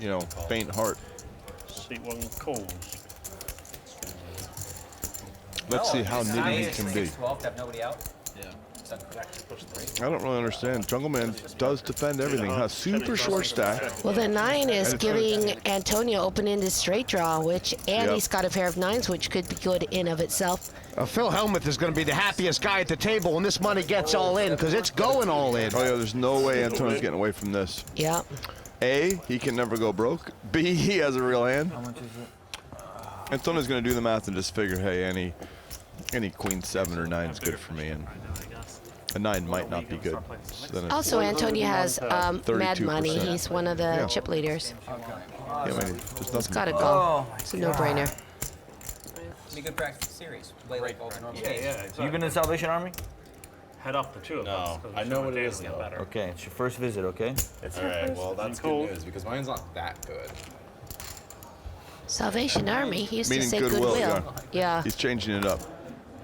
You know, faint heart. Seat 1 calls. Let's see how nitty he can be. 12 to have nobody out. I don't really understand. Jungleman does defend everything. Has super short stack. Well, the 9 is And it's giving Antonio open-ended straight draw, and he's got a pair of 9s, which could be good in of itself. Phil Hellmuth is going to be the happiest guy at the table when this money gets all in, because it's going all in. Oh yeah, there's no way Antonio's getting away from this. Yeah. A, he can never go broke. B, he has a real hand. How much is it? Antonio's going to do the math and just figure, hey, any queen 7 or 9 is good for me, and a 9 might not be good. So then it's Also, Antonio has mad 32%. money. He's one of the Yeah. chip leaders. Yeah, I mean, there's It's nothing. got to go. Oh, It's a no-brainer. Be good practice for the series. Play like all the normal Yeah, games. yeah, exactly. You been in Salvation Army? Head up the 2 of us. 'cause I know what it is, get though. better. Okay, it's your first visit, okay? All right, well, that's Cool. good news because mine's not that good. Salvation Army. He used to Meaning say goodwill, goodwill. Yeah. He's changing it up.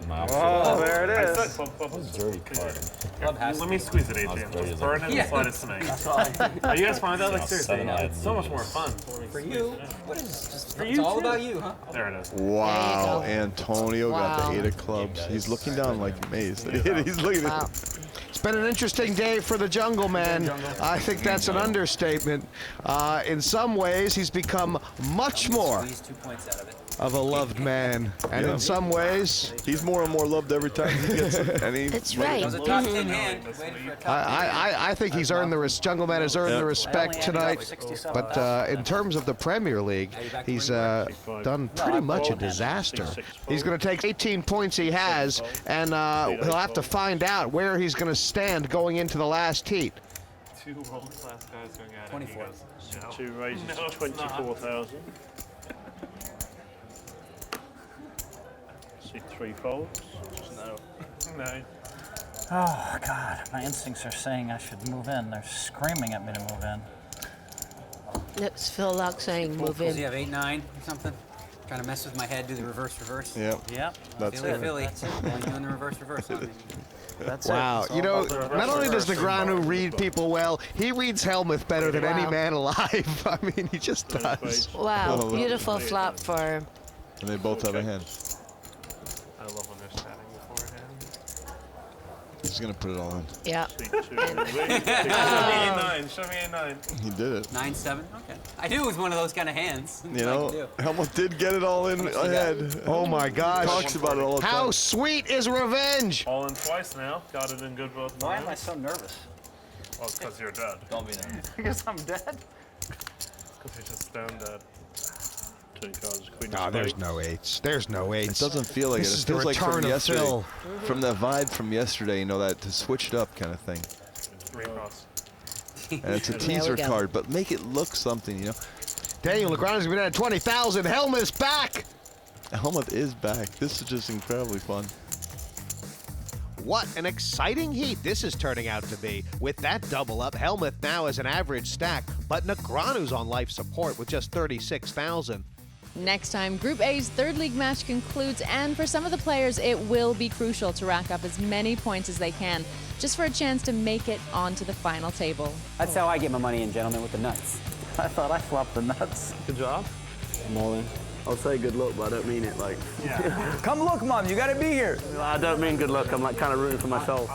Oh, there it is. That's a dirty card. Let me squeeze it, Adrian. Just burn it and slide it to me. You guys find that? Like, seriously, it's so much more fun. For you, what is just? For It's you all too. about you, huh? There it is. Wow, go. Antonio got Wow. the 8 of clubs. He's looking down like amazed. He's looking Wow. at It's been an interesting day for the Jungleman. I think that's an understatement. In some ways, he's become much more Squeeze 2 points out of it. of a loved man, and in some ways, He's more and more loved every time he gets it. And he, That's right. That was a top 10 hand. Waiting for a top 10 I think he's earned the Jungleman has earned the respect tonight. But in terms of the Premier League, he's done pretty much a disaster. He's going to take 18 points he has, and he'll have to find out where he's going to stand going into the last heat. 2 world-class guys going at it. 24. He goes, 2 raises to 24,000. See 3 folds. No. No. Oh, God. My instincts are saying I should move in. They're screaming at me to move in. That's Phil Laak saying move Does he in. have 8, 9 or something? Trying to mess with my head, do the reverse. Yep. Yep. That's Philly, it. Philly. He's doing the reverse. Huh? That's Wow, it. you know, not only does Negreanu read people well, he reads Hellmuth better than any Wow. man alive. I mean, he just does. Wow, Oh, beautiful flop for And they both have a hand. I love when they're chatting beforehand. He's gonna put it all in. Yeah. Show me A9. Show me A9. He did it. 9-7. Okay. I knew it was one of those kind of hands. You know, Hellmuth did get it all in ahead. Oh my gosh. Talks about it all the time. How sweet is revenge? All in twice now. Got it in good both Why times. am I so nervous? Well, it's because you're dead. Don't be nervous. Because I'm dead? Because you're just stone dead. No, there's no eights. There's no eights. It doesn't feel like This it. is It the feels like from return of yesterday. Phil. From the vibe from yesterday, you know, that to switch it up kind of thing. Recross. And it's a teaser card, but make it look something, you know. Daniel Negreanu's been at 20,000. Hellmuth's back. Hellmuth is back. This is just incredibly fun. What an exciting heat this is turning out to be. With that double up, Hellmuth now has an average stack, but Negreanu's on life support with just 36,000. Next time, Group A's third league match concludes, and for some of the players, it will be crucial to rack up as many points as they can, just for a chance to make it onto the final table. That's how I get my money in, gentlemen, with the nuts. I thought I flopped the nuts. Good job. I'm all in. I'll say good luck, but I don't mean it like. Come look, Mom, you gotta be here. I don't mean good luck, I'm like kind of rooting for myself.